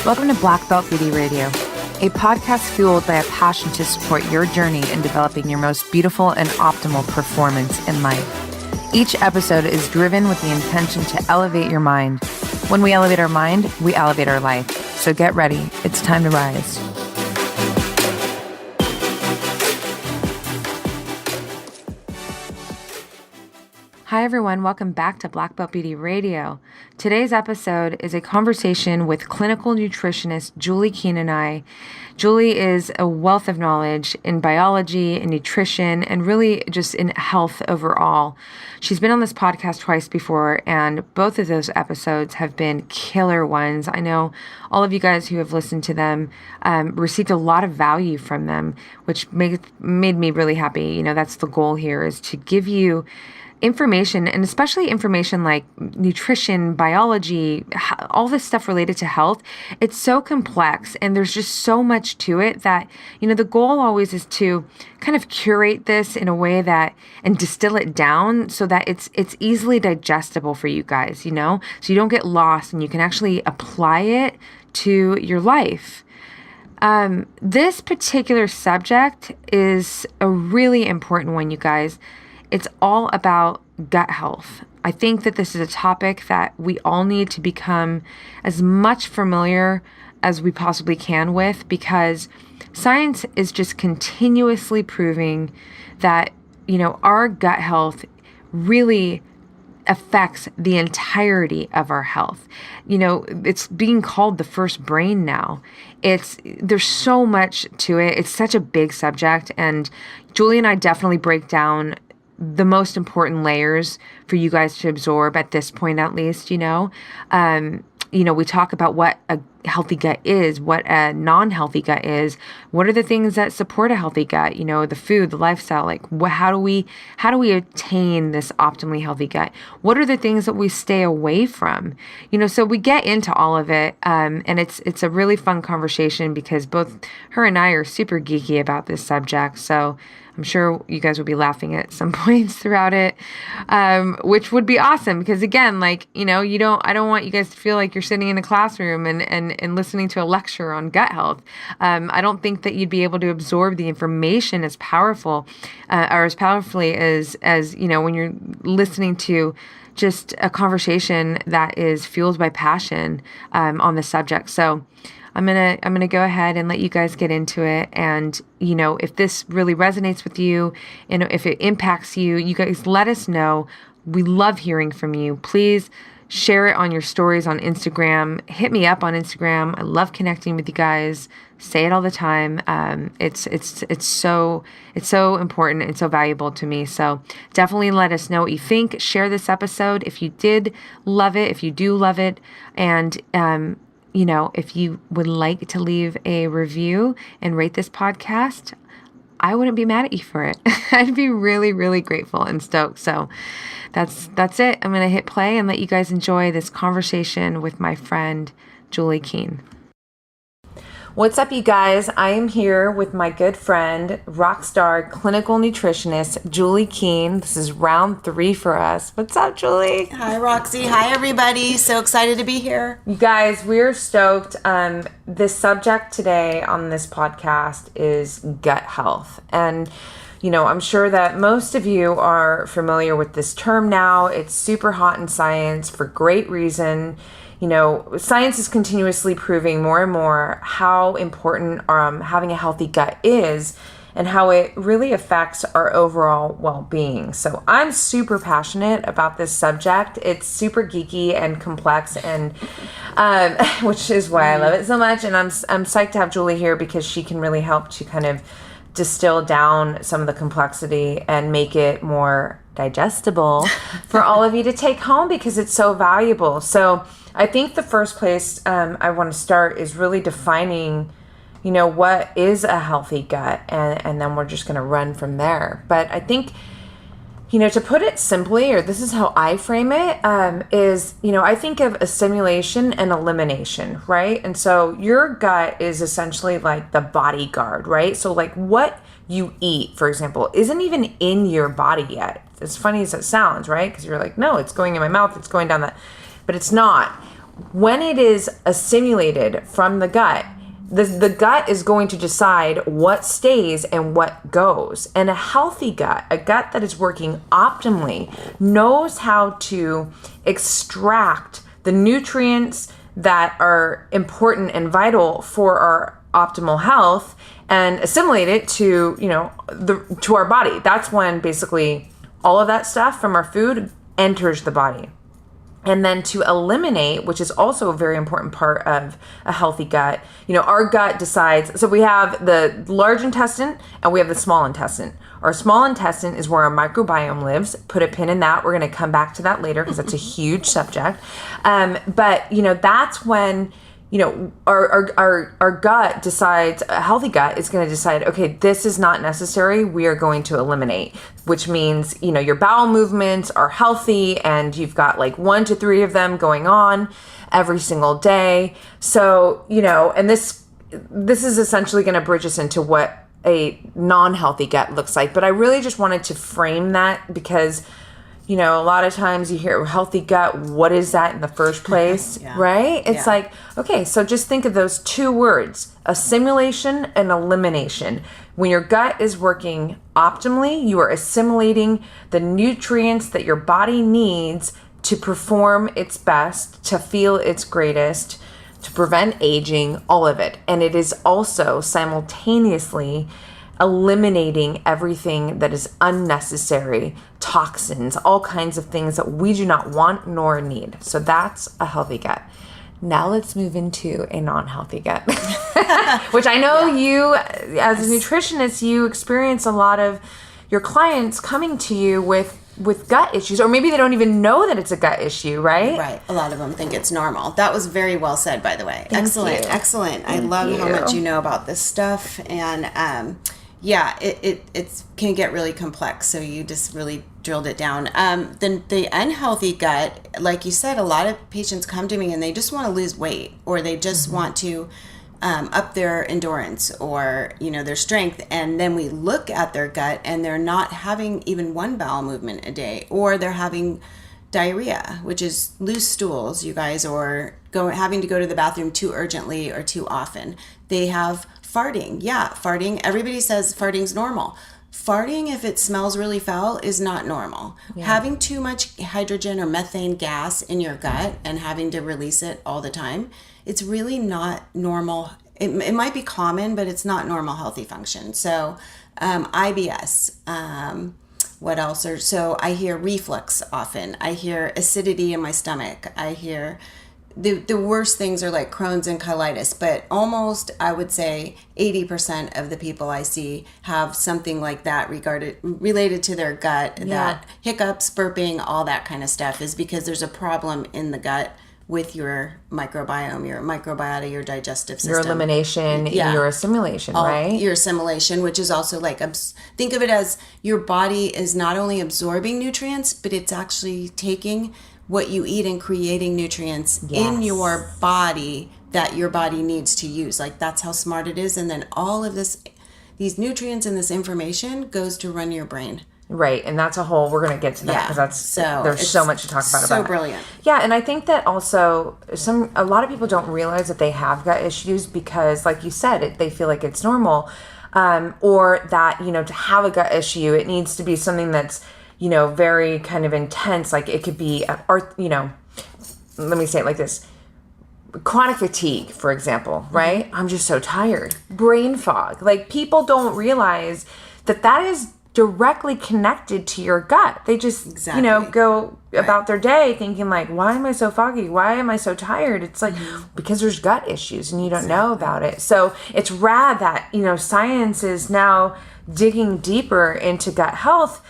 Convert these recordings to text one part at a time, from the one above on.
Welcome to Black Belt Beauty Radio, a podcast fueled by a passion to support your journey in developing your most beautiful and optimal performance in life. Each episode is driven with the intention to elevate your mind. When we elevate our mind, we elevate our life. So get ready. It's time to rise. Hi everyone, welcome back to Black Belt Beauty Radio. Today's episode is a conversation with clinical nutritionist Juli Keene and I. Juli is a wealth of knowledge in biology and nutrition and really just in health overall. She's been on this podcast twice before, and both of those episodes have been killer ones. I know all of you guys who have listened to them received a lot of value from them, which made me really happy. You know, that's the goal here, is to give you information, and especially information like nutrition, biology, all this stuff related to health. It's so complex and there's just so much to it that, you know, the goal always is to kind of curate this in a way that, and distill it down so that it's easily digestible for you guys, you know, so you don't get lost and you can actually apply it to your life. This particular subject is a really important one, you guys. It's all about gut health. I think that this is a topic that we all need to become as much familiar as we possibly can with, because science is just continuously proving that, you know, our gut health really affects the entirety of our health. You know, it's being called the first brain now. There's so much to it. It's such a big subject, and Juli and I definitely break down the most important layers for you guys to absorb at this point, at least, you know. We talk about what a healthy gut is, what a non-healthy gut is, what are the things that support a healthy gut, you know, the food, the lifestyle, like how do we attain this optimally healthy gut? What are the things that we stay away from? You know, so we get into all of it, and it's a really fun conversation because both her and I are super geeky about this subject. So I'm sure you guys will be laughing at some points throughout it, which would be awesome because, again, like, you know, I don't want you guys to feel like you're sitting in a classroom and listening to a lecture on gut health. I don't think that you'd be able to absorb the information as powerful or as powerfully as you know, when you're listening to just a conversation that is fueled by passion on the subject. So I'm gonna go ahead and let you guys get into it. And, you know, if this really resonates with you and if it impacts you, you guys let us know. We love hearing from you. Please share it on your stories on Instagram. Hit me up on Instagram. I love connecting with you guys. Say it all the time. It's so important and so valuable to me. So definitely let us know what you think. Share this episode if you did love it, if you do love it, and you know, if you would like to leave a review and rate this podcast, I wouldn't be mad at you for it. I'd be really, really grateful and stoked. So that's it. I'm going to hit play and let you guys enjoy this conversation with my friend, Juli Keene. What's up, you guys? I am here with my good friend, rock star clinical nutritionist, Juli Keene. This is round 3 for us. What's up, Juli? Hi, Roxy. Hi, everybody. So excited to be here. You guys, we're stoked. The subject today on this podcast is gut health. And, you know, I'm sure that most of you are familiar with this term now. It's super hot in science for great reason. You know, science is continuously proving more and more how important having a healthy gut is and how it really affects our overall well-being. So I'm super passionate about this subject. It's super geeky and complex, and which is why I love it so much. And I'm psyched to have Juli here because she can really help to kind of distill down some of the complexity and make it more digestible for all of you to take home because it's so valuable. So I think the first place I want to start is really defining, you know, what is a healthy gut, and then we're just going to run from there. But I think, you know, to put it simply, or this is how I frame it, is, you know, I think of assimilation and elimination, right? And so your gut is essentially like the bodyguard, right? So like what you eat, for example, isn't even in your body yet. As funny as it sounds, right? Because you're like, no, it's going in my mouth, it's going down that. But it's not. when it is assimilated from the gut, the gut is going to decide what stays and what goes. And a healthy gut, a gut that is working optimally, knows how to extract the nutrients that are important and vital for our optimal health and assimilate it to, to our body. That's when basically all of that stuff from our food enters the body. And then to eliminate, which is also a very important part of a healthy gut, our gut decides. So we have the large intestine and we have the small intestine. Our small intestine is where our microbiome lives. Put a pin in that. We're going to come back to that later because that's a huge subject. But that's when, our gut decides, a healthy gut is going to decide, okay, this is not necessary. We are going to eliminate, which means, your bowel movements are healthy and you've got like 1 to 3 of them going on every single day. So, and this is essentially going to bridge us into what a non-healthy gut looks like. But I really just wanted to frame that because, a lot of times you hear healthy gut, what is that in the first place, right? It's like, okay, so just think of those 2 words, assimilation and elimination. When your gut is working optimally, you are assimilating the nutrients that your body needs to perform its best, to feel its greatest, to prevent aging, all of it. And it is also simultaneously eliminating everything that is unnecessary, toxins, all kinds of things that we do not want nor need. So that's a healthy gut. Now let's move into a non-healthy gut, which I know you, as a nutritionist, you experience a lot of your clients coming to you with gut issues, or maybe they don't even know that it's a gut issue, right? Right. A lot of them think it's normal. That was very well said, by the way. Excellent. I love how much you know about this stuff. And it can get really complex. So you just really drilled it down. Then the unhealthy gut, like you said, a lot of patients come to me and they just want to lose weight, or they just want to up their endurance or, their strength. And then we look at their gut and they're not having even 1 bowel movement a day, or they're having diarrhea, which is loose stools, you guys, or having to go to the bathroom too urgently or too often. They have farting. Yeah, farting. Everybody says farting's normal. Farting, if it smells really foul, is not normal. Yeah. Having too much hydrogen or methane gas in your gut and having to release it all the time, it's really not normal. It might be common, but it's not normal healthy function. So IBS, what else? So I hear reflux often. I hear acidity in my stomach. I hear the worst things are like Crohn's and colitis, but almost, I would say 80% of the people I see have something like that related to their gut. Yeah. That hiccups, burping, all that kind of stuff is because there's a problem in the gut with your microbiome, your microbiota, your digestive system. Your elimination, your assimilation, right? Your assimilation, which is also like, think of it as your body is not only absorbing nutrients, but it's actually taking what you eat and creating nutrients in your body that your body needs to use. Like, that's how smart it is. And then all of these nutrients and this information goes to run your brain. Right, and that's we're going to get to that because there's so much to talk about. So brilliant. Yeah, and I think that also a lot of people don't realize that they have gut issues because, like you said, they feel like it's normal, or that to have a gut issue, it needs to be something that's very kind of intense. Like it could be, let me say it like this. Chronic fatigue, for example, right? I'm just so tired. Brain fog. Like, people don't realize that is directly connected to your gut. They just, go about their day thinking like, why am I so foggy? Why am I so tired? It's like, because there's gut issues and you don't know about it. So it's rad that, science is now digging deeper into gut health,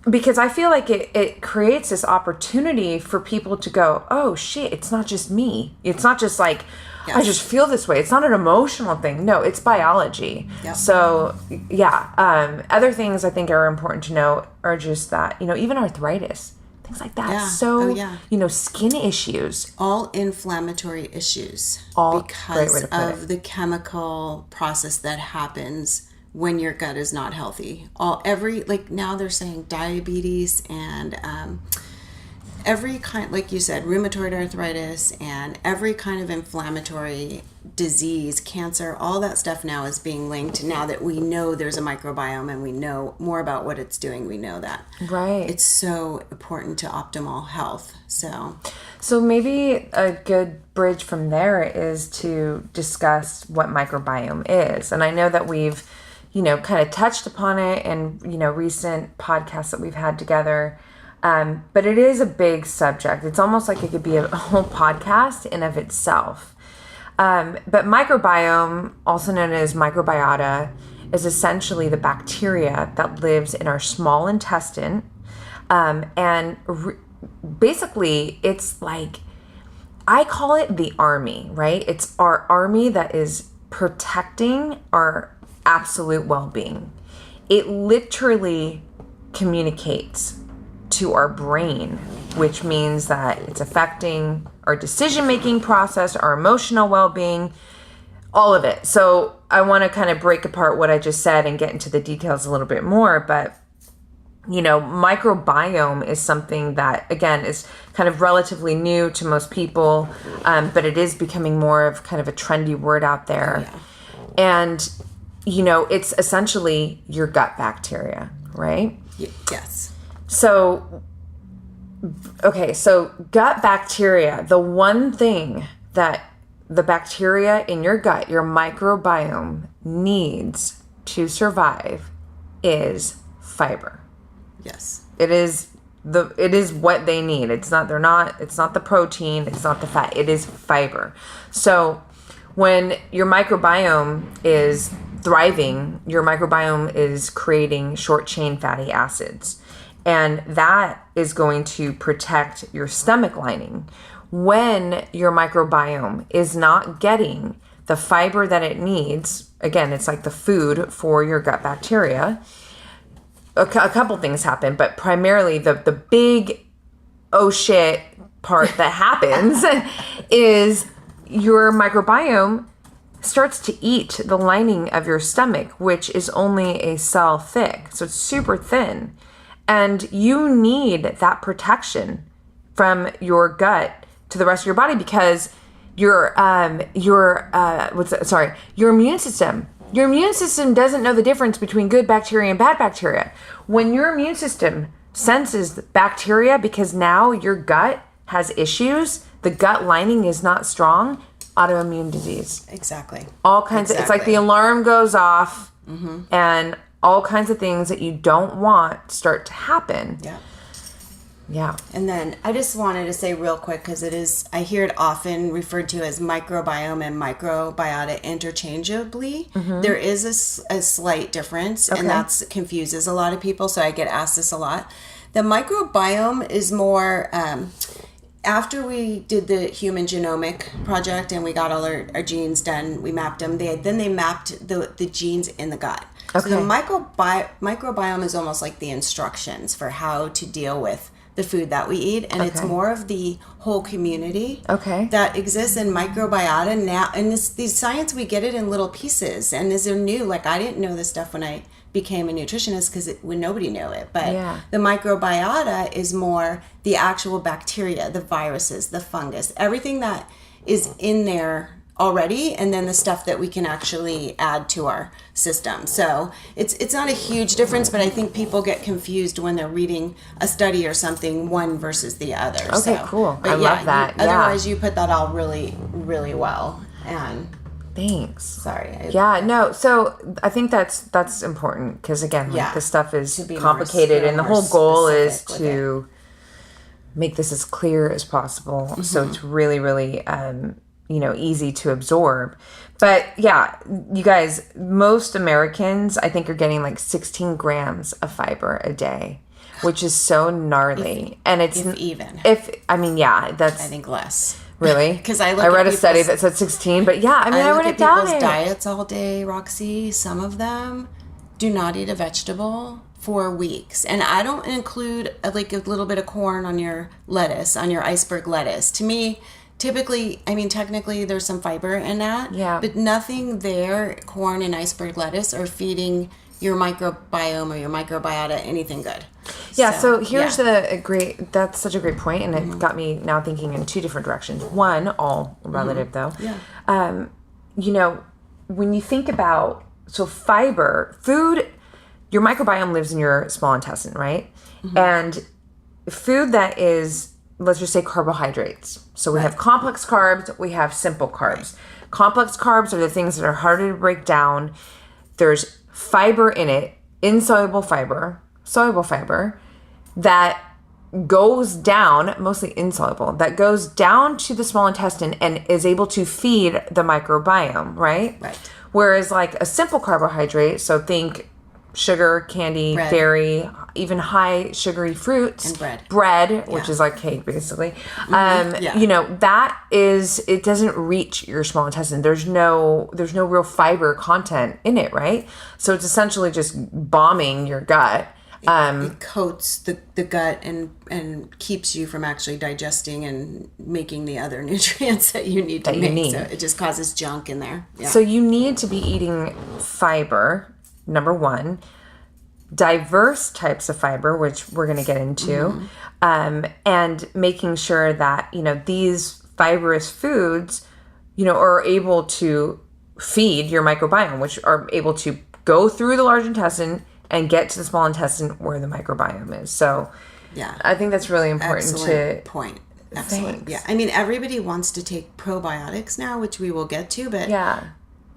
because I feel like it creates this opportunity for people to go, oh shit, it's not just me. It's not just like, I just feel this way. It's not an emotional thing. No, it's biology. Yep. So other things I think are important to know are just that, even arthritis, things like that. Yeah. So, skin issues. All inflammatory issues. Because of the chemical process that happens when your gut is not healthy. Now they're saying diabetes and every kind, like you said, rheumatoid arthritis and every kind of inflammatory disease, cancer, all that stuff now is being linked. Now that we know there's a microbiome and we know more about what it's doing, we know that. Right. It's so important to optimal health. So maybe a good bridge from there is to discuss what microbiome is. And I know that we've, kind of touched upon it in, recent podcasts that we've had together. But it is a big subject. It's almost like it could be a whole podcast in of itself. But microbiome, also known as microbiota, is essentially the bacteria that lives in our small intestine. Basically, it's like, I call it the army, right? It's our army that is protecting our absolute well-being. It literally communicates to our brain, which means that it's affecting our decision-making process, our emotional well-being, all of it. So I want to kind of break apart what I just said and get into the details a little bit more. But, microbiome is something that, again, is kind of relatively new to most people, but it is becoming more of kind of a trendy word out there. Yeah. And, it's essentially your gut bacteria, right? Yes. So gut bacteria, the one thing that the bacteria in your gut, your microbiome, needs to survive is fiber. Yes. It is what they need. It's not the protein, it's not the fat, it is fiber. So when your microbiome is thriving, your microbiome is creating short chain fatty acids. And that is going to protect your stomach lining. When your microbiome is not getting the fiber that it needs, again, it's like the food for your gut bacteria, a couple things happen, but primarily the big oh shit part that happens is your microbiome starts to eat the lining of your stomach, which is only a cell thick. So it's super thin. And you need that protection from your gut to the rest of your body because your immune system doesn't know the difference between good bacteria and bad bacteria. When your immune system senses bacteria because now your gut has issues, the gut lining is not strong, autoimmune disease. Exactly. All kinds of, it's like the alarm goes off and all kinds of things that you don't want start to happen. Yeah. Yeah. And then I just wanted to say real quick, because I hear it often referred to as microbiome and microbiota interchangeably. There is a slight difference, and that confuses a lot of people. So I get asked this a lot. The microbiome is more, after we did the human genomic project and we got all our genes done, we mapped them. They mapped the genes in the gut. Okay. So the microbiome is almost like the instructions for how to deal with the food that we eat, and it's more of the whole community that exists in microbiota now. And these science, we get it in little pieces, and is there new? Like, I didn't know this stuff when I became a nutritionist when nobody knew it. But the microbiota is more the actual bacteria, the viruses, the fungus, everything that is in there already, and then the stuff that we can actually add to our system. So it's not a huge difference, but I think people get confused when they're reading a study or something, one versus the other. Okay, cool. I love that. Otherwise, you put that all really, really well. And thanks. Sorry. So I think that's important because, again, this stuff is complicated, and the whole goal is to make this as clear as possible. So it's really, really easy to absorb. But you guys, most Americans, I think, are getting like 16 grams of fiber a day, which is so gnarly. And it's I think less. Really? Because I read a study that said 16, but I wrote it down. People's diets all day, Roxy. Some of them do not eat a vegetable for weeks. And I don't include like a little bit of corn on your lettuce, on your iceberg lettuce. To me, technically there's some fiber in that, but nothing there, corn and iceberg lettuce, are feeding your microbiome or your microbiota anything good. Yeah, so here's that's such a great point, and it got me now thinking in two different directions. One, all relative though. Yeah. When you think about, so fiber, food, your microbiome lives in your small intestine, right? Mm-hmm. And food that is, let's just say carbohydrates. So we have complex carbs, we have simple carbs. Right. Complex carbs are the things that are harder to break down. There's fiber in it, insoluble fiber, soluble fiber, that goes down, mostly insoluble, that goes down to the small intestine and is able to feed the microbiome, right? Right. Whereas like a simple carbohydrate, so think sugar, candy, bread, dairy, even high sugary fruits. And bread, which is like cake basically. That is, it doesn't reach your small intestine. There's no real fiber content in it, right? So it's essentially just bombing your gut. It coats the gut and keeps you from actually digesting and making the other nutrients that you need to make. So it just causes junk in there. Yeah. So you need to be eating fiber, number one, diverse types of fiber, which we're going to get into, and making sure that, these fibrous foods, are able to feed your microbiome, which are able to go through the large intestine and get to the small intestine where the microbiome is. So yeah, I think that's really important. Excellent point. Excellent. Thanks. Yeah. I mean, everybody wants to take probiotics now, which we will get to, but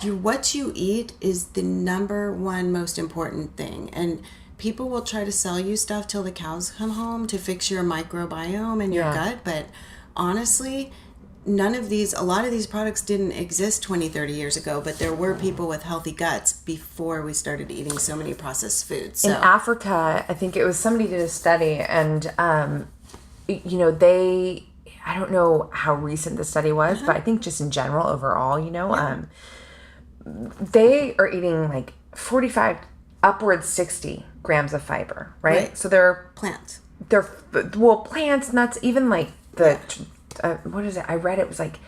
what you eat is the number one most important thing. And people will try to sell you stuff till the cows come home to fix your microbiome and your gut. But honestly, a lot of these products didn't exist 20, 30 years ago, but there were people with healthy guts before we started eating so many processed foods. So. In Africa, I think it was somebody did a study, and, I don't know how recent the study was, but I think just in general, overall, they are eating like 45, upwards 60 grams of fiber, right? So they're plants. Plants, nuts, even like what is it? I read it was like,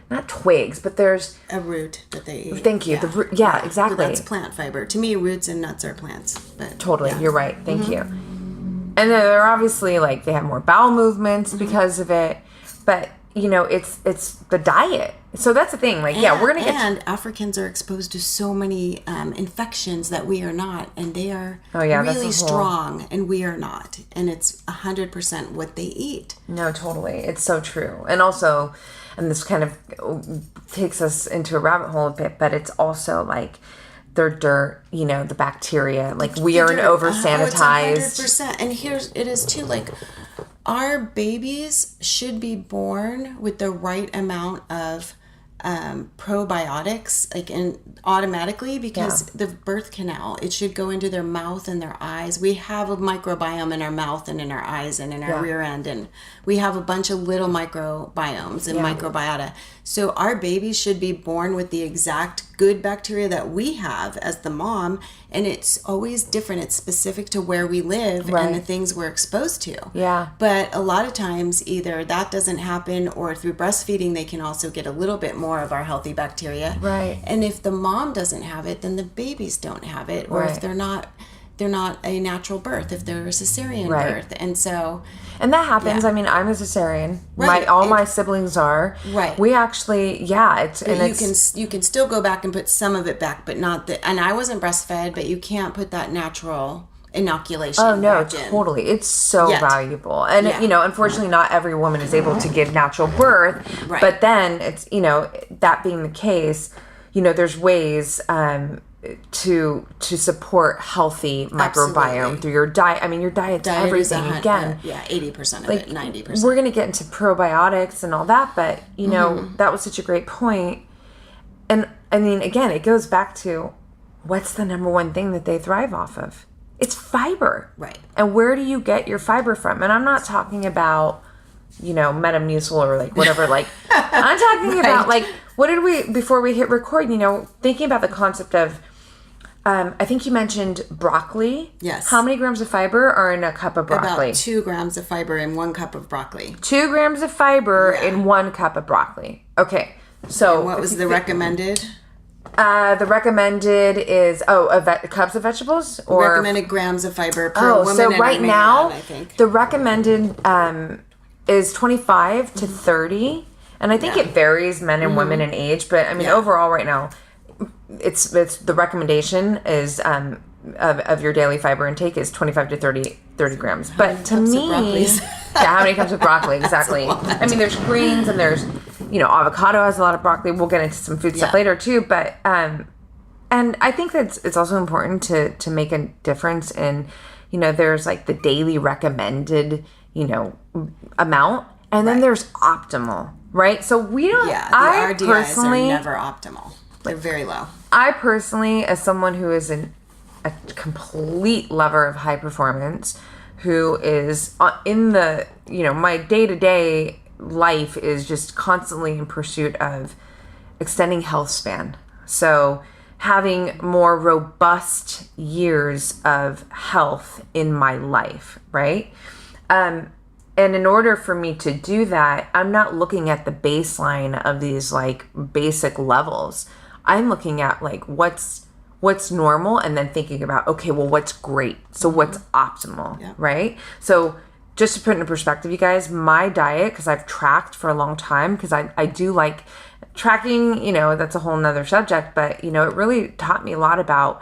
not twigs, but there's a root that they eat. Thank you. Yeah. Exactly. Well, that's plant fiber. To me, roots and nuts are plants. But totally, you're right. Thank you. And they're obviously like they have more bowel movements because of it, but it's the diet. So that's the thing. Like, we're gonna get. And Africans are exposed to so many infections that we are not, and they are really strong, and we are not. And it's 100% what they eat. No, totally, it's so true. And also, and this kind of takes us into a rabbit hole a bit, but it's also like their dirt, the bacteria. Like we are an over sanitized. 100%. And it is too. Like our babies should be born with the right amount of probiotics, automatically, because the birth canal, it should go into their mouth and their eyes. We have a microbiome in our mouth and in our eyes and in our rear end, and we have a bunch of little microbiomes and microbiota. So our babies should be born with the exact good bacteria that we have as the mom, and it's always different. It's specific to where we live and the things we're exposed to. Yeah. But a lot of times either that doesn't happen, or through breastfeeding they can also get a little bit more of our healthy bacteria. Right. And if the mom doesn't have it, then the babies don't have it, or if they're not a natural birth, if they're a cesarean birth. And so that happens. I mean, I'm a cesarean. My siblings are. Right. We actually, you can still go back and put some of it back, but not and I wasn't breastfed, but you can't put that natural inoculation. Oh no, totally. It's so valuable. And unfortunately not every woman is able to give natural birth. Right. But then it's, that being the case, there's ways to support healthy microbiome through your diet. I mean, your diet's everything. Again, 80% of it, 90%. We're going to get into probiotics and all that, but that was such a great point. And I mean, again, it goes back to what's the number one thing that they thrive off of? It's fiber. Right. And where do you get your fiber from? And I'm not talking about, Metamucil or like whatever, like I'm talking about like, what did we, before we hit record, thinking about the concept of, I think you mentioned broccoli. Yes. How many grams of fiber are in a cup of broccoli? About 2 grams of fiber in 1 cup of broccoli. 2 grams of fiber in 1 cup of broccoli. Okay. So and what was the recommended? The recommended is cups of vegetables or recommended grams of fiber per woman. So and right a man, now, I think. the recommended is 25 to 30, and I think it varies men and women in age. But I mean, overall, right now, it's the recommendation is of your daily fiber intake is 25 to 30 grams. But to me, how many cups of broccoli exactly? I mean, there's greens and there's avocado has a lot of broccoli. We'll get into some food stuff later too, but and I think that it's also important to make a difference in, there's like the daily recommended, amount, and then there's optimal, right? So we don't. Yeah, the RDIs are never optimal. They're very low. I personally, as someone who is a complete lover of high performance, who is in the my day-to-day life is just constantly in pursuit of extending health span. So having more robust years of health in my life, right? And in order for me to do that, I'm not looking at the baseline of these like basic levels. I'm looking at like what's normal and then thinking about, okay, well, what's great? So what's optimal, right? So just to put into perspective, you guys, my diet, because I've tracked for a long time, because I do like tracking, that's a whole nother subject, but, it really taught me a lot about,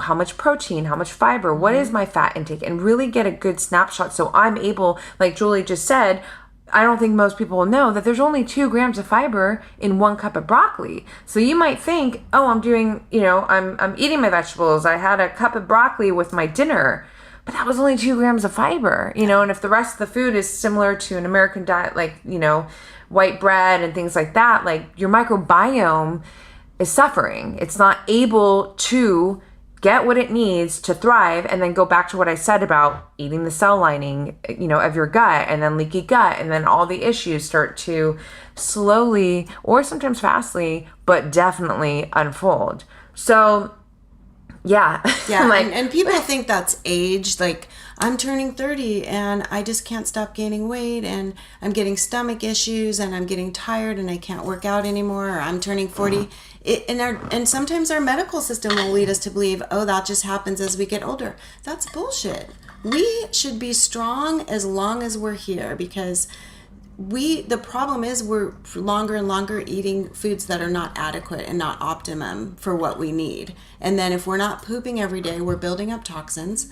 how much protein, how much fiber, what is my fat intake, and really get a good snapshot. So I'm able, like Julie just said, I don't think most people know that there's only 2 grams of fiber in 1 cup of broccoli. So you might think, oh, I'm doing, I'm eating my vegetables. I had a cup of broccoli with my dinner. But that was only 2 grams of fiber, and if the rest of the food is similar to an American diet, like, white bread and things like that, like your microbiome is suffering. It's not able to get what it needs to thrive, and then go back to what I said about eating the cell lining, of your gut, and then leaky gut, and then all the issues start to slowly or sometimes fastly, but definitely unfold. So yeah. and people think that's age. Like, I'm turning 30 and I just can't stop gaining weight, and I'm getting stomach issues, and I'm getting tired and I can't work out anymore, or I'm turning 40. And sometimes our medical system will lead us to believe, oh, that just happens as we get older. That's bullshit. We should be strong as long as we're here, because the problem is we're longer and longer eating foods that are not adequate and not optimum for what we need. And then if we're not pooping every day, we're building up toxins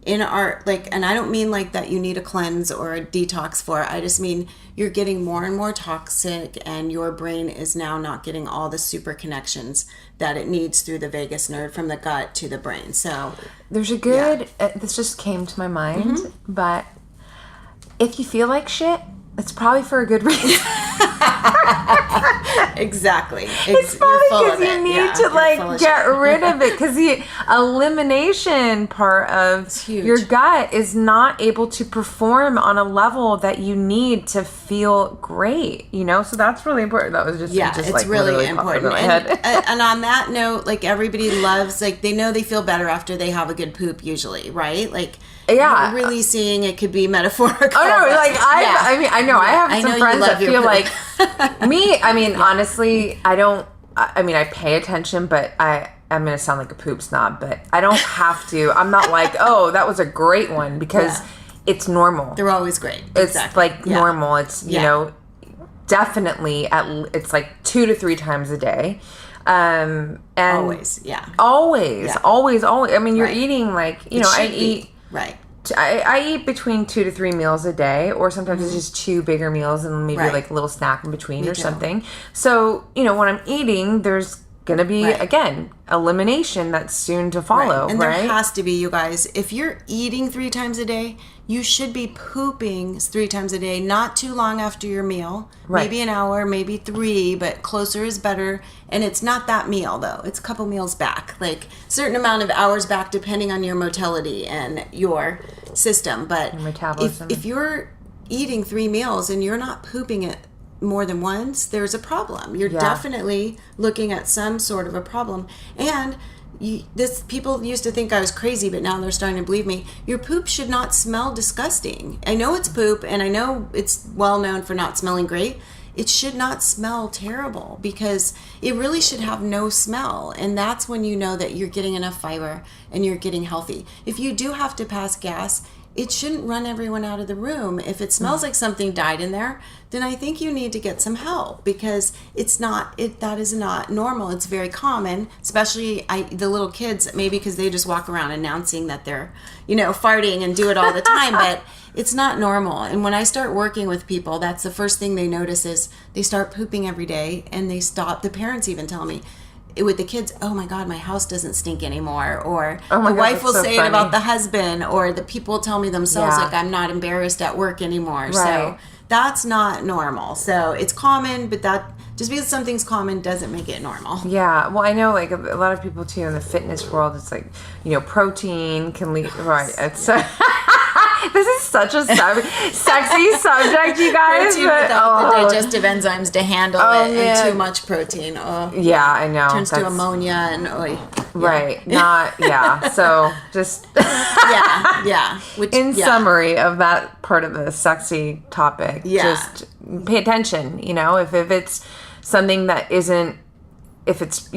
in our, and I don't mean like that you need a cleanse or a detox for it. I just mean you're getting more and more toxic, and your brain is now not getting all the super connections that it needs through the vagus nerve from the gut to the brain. So there's a good, this just came to my mind, but if you feel like shit, it's probably for a good reason. Exactly. It's probably because you need to get rid of it, because the elimination part of your gut is not able to perform on a level that you need to feel great, so that's really important. That was just it's really important. And on that note, like, everybody loves, like, they know they feel better after they have a good poop usually, right? Like, really seeing it could be metaphorical. Oh no, like I have some friends that feel like me. I mean, honestly, I pay attention, but I'm going to sound like a poop snob, but I don't have to. I'm not like, oh, that was a great one, because it's normal. They're always great. It's like normal. It's, definitely it's like 2 to 3 times a day. And always. I mean, you're eating like, I eat. Right. I eat between 2 to 3 meals a day, or sometimes it's just 2 bigger meals and maybe like a little snack in between something. So, when I'm eating, there's going to be, again, elimination that's soon to follow, right? And there has to be, you guys. If you're eating 3 times a day, you should be pooping 3 times a day, not too long after your meal. Right. Maybe an hour, maybe 3, but closer is better. And it's not that meal, though. It's a couple meals back, like certain amount of hours back, depending on your motility and your system. But your metabolism. If you're eating 3 meals and you're not pooping it more than once, there's a problem. You're definitely looking at some sort of a problem. And people used to think I was crazy, but now they're starting to believe me. Your poop should not smell disgusting. I know it's poop, and I know it's well known for not smelling great. it should not smell terrible, because it really should have no smell. And that's when you know that you're getting enough fiber and you're getting healthy. If you do have to pass gas, it shouldn't run everyone out of the room. If it smells like something died in there, then I think you need to get some help, because that is not normal. It's very common, especially the little kids, maybe because they just walk around announcing that they're, farting and do it all the time, but it's not normal. And when I start working with people, that's the first thing they notice is they start pooping every day, and they stop. The parents even tell me, with the kids, oh my God, my house doesn't stink anymore. Or the wife will say it about the husband, or the people tell me themselves, like, I'm not embarrassed at work anymore. Right. So that's not normal. So it's common, but that just because something's common doesn't make it normal. Yeah. Well, I know like a lot of people too in the fitness world, it's like, protein can lead, right. It's this is such a sexy subject, you guys. Protein without the digestive enzymes to handle it, and too much protein. Yeah, I know. Turns to ammonia and right. So just Which, summary of that part of the sexy topic, just pay attention. If it's something that isn't, if it's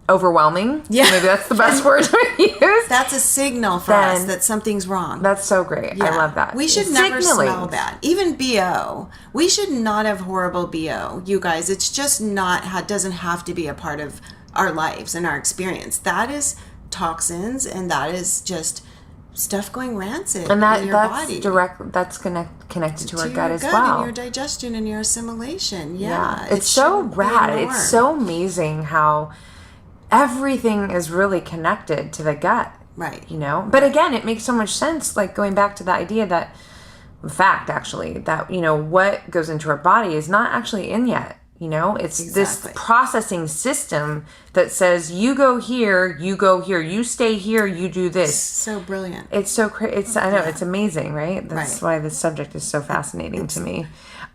overwhelming. Yeah. Maybe that's the best word to use. That's a signal for us that something's wrong. That's so great. Yeah. I love that. We should never smell bad. Even BO. We should not have horrible BO, you guys. It's just doesn't have to be a part of our lives and our experience. That is toxins, and that is just stuff going rancid in your body. That's connected to our gut as well. And your digestion and your assimilation. Yeah. It's so rad. It's so amazing how everything is really connected to the gut. Right. But again, it makes so much sense, like going back to the idea that, what goes into our body is not actually in yet. It's this processing system that says, you go here, you stay here, you do this. So brilliant. It's so crazy. I know, it's amazing, right? That's why this subject is so fascinating to me.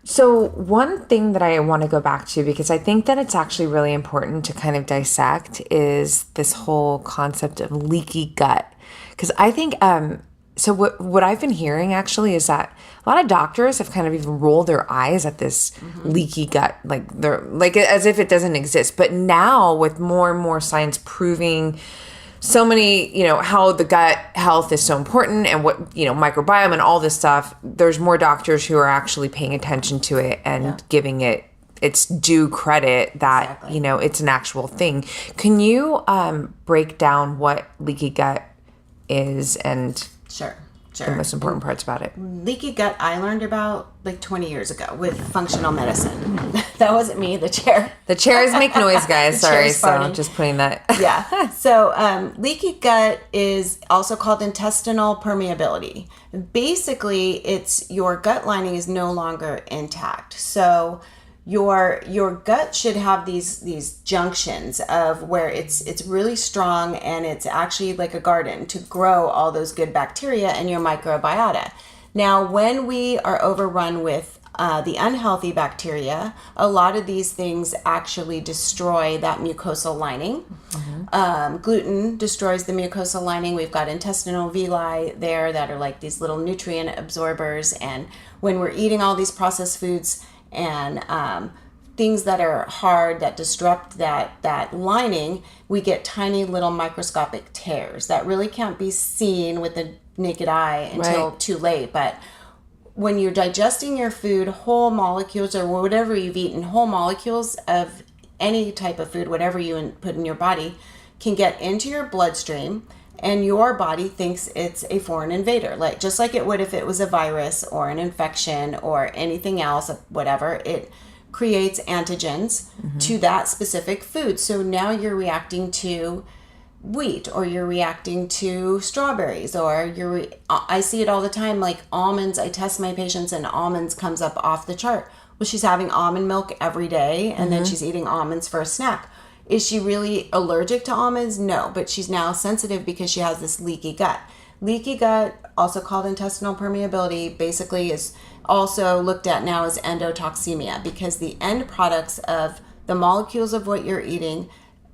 So one thing that I want to go back to, because I think that it's actually really important to kind of dissect, is this whole concept of leaky gut. Because I think, so what I've been hearing actually is that a lot of doctors have kind of even rolled their eyes at this leaky gut, like they're like as if it doesn't exist. But now with more and more science proving so many, how the gut health is so important, and what, microbiome and all this stuff, there's more doctors who are actually paying attention to it and giving it its due credit that, it's an actual thing. Can you break down what leaky gut is and Sure. the most important parts about it? Leaky gut I learned about like 20 years ago with functional medicine. That wasn't me, the chair. The chairs make noise, guys. Sorry, so just putting that. Yeah. So leaky gut is also called intestinal permeability. Basically, it's your gut lining is no longer intact. So your gut should have these junctions of where it's really strong, and it's actually like a garden to grow all those good bacteria and your microbiota. Now, when we are overrun with the unhealthy bacteria, a lot of these things actually destroy that mucosal lining. Gluten destroys the mucosal lining. We've got intestinal villi there that are like these little nutrient absorbers, and when we're eating all these processed foods and things that are hard that disrupt that lining, we get tiny little microscopic tears that really can't be seen with the naked eye until too late. But when you're digesting your food, whole molecules or whatever you've eaten, whole molecules of any type of food, whatever you put in your body, can get into your bloodstream, and your body thinks it's a foreign invader, like just like it would if it was a virus or an infection or anything else, whatever. It creates antigens to that specific food. So now you're reacting to wheat, or you're reacting to strawberries, or I see it all the time, like almonds. I test my patients and almonds comes up off the chart. Well, she's having almond milk every day, and then she's eating almonds for a snack. Is she really allergic to almonds? No, but she's now sensitive because she has this leaky gut. Leaky gut, also called intestinal permeability, basically is also looked at now as endotoxemia, because the end products of the molecules of what you're eating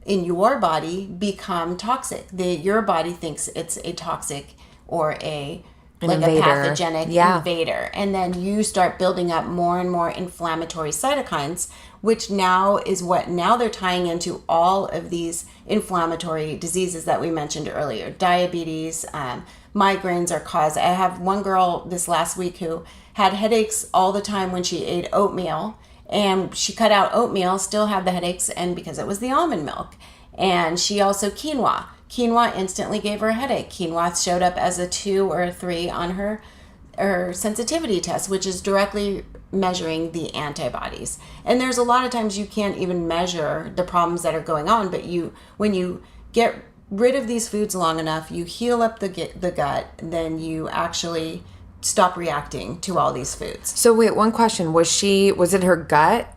in your body become toxic. Your body thinks it's a toxic or a like a pathogenic invader. And then you start building up more and more inflammatory cytokines, which now they're tying into all of these inflammatory diseases that we mentioned earlier. Diabetes, migraines are caused. I have one girl this last week who had headaches all the time when she ate oatmeal, and she cut out oatmeal, still had the headaches, and because it was the almond milk. And she also quinoa. Quinoa instantly gave her a headache. Quinoa showed up as a 2 or a 3 on her sensitivity test, which is directly measuring the antibodies. And there's a lot of times you can't even measure the problems that are going on, but when you get rid of these foods long enough, you heal up the gut, then you actually stop reacting to all these foods. So wait, one question. Was it her gut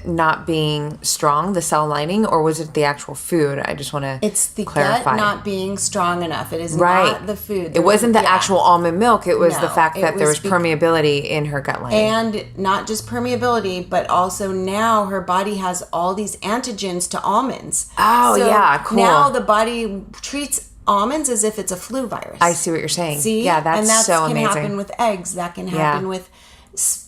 not being strong, the cell lining, or was it the actual food? I just want to It's the clarify. gut not being strong enough. It is not the food. It wasn't the actual almond milk. It was the fact that there was permeability in her gut lining. And not just permeability, but also now her body has all these antigens to almonds. Oh, so yeah, cool. Now the body treats almonds as if it's a flu virus. I see what you're saying. See? Yeah, that's so amazing. That can happen with eggs. That can happen with,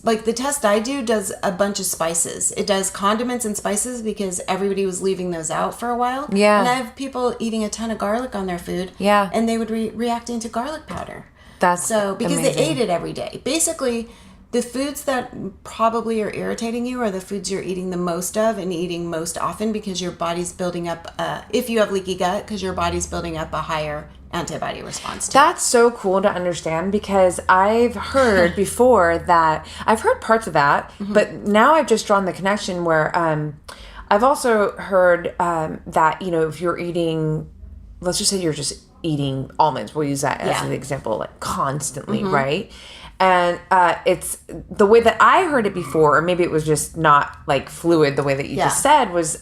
like, the test I do does a bunch of spices. It does condiments and spices because everybody was leaving those out for a while. Yeah. And I have people eating a ton of garlic on their food. Yeah. And they would reacting to garlic powder. That's because amazing. they ate it every day. Basically, the foods that probably are irritating you are the foods you're eating the most of and eating most often because your body's building up, if you have leaky gut, because your body's building up a higher antibody response to That's so cool to understand because I've heard before that, I've heard parts of that, but now I've just drawn the connection where I've also heard that, if you're eating, let's just say you're just eating almonds, we'll use that as an example, like constantly, right? And it's the way that I heard it before, or maybe it was just not like fluid the way that you just said, was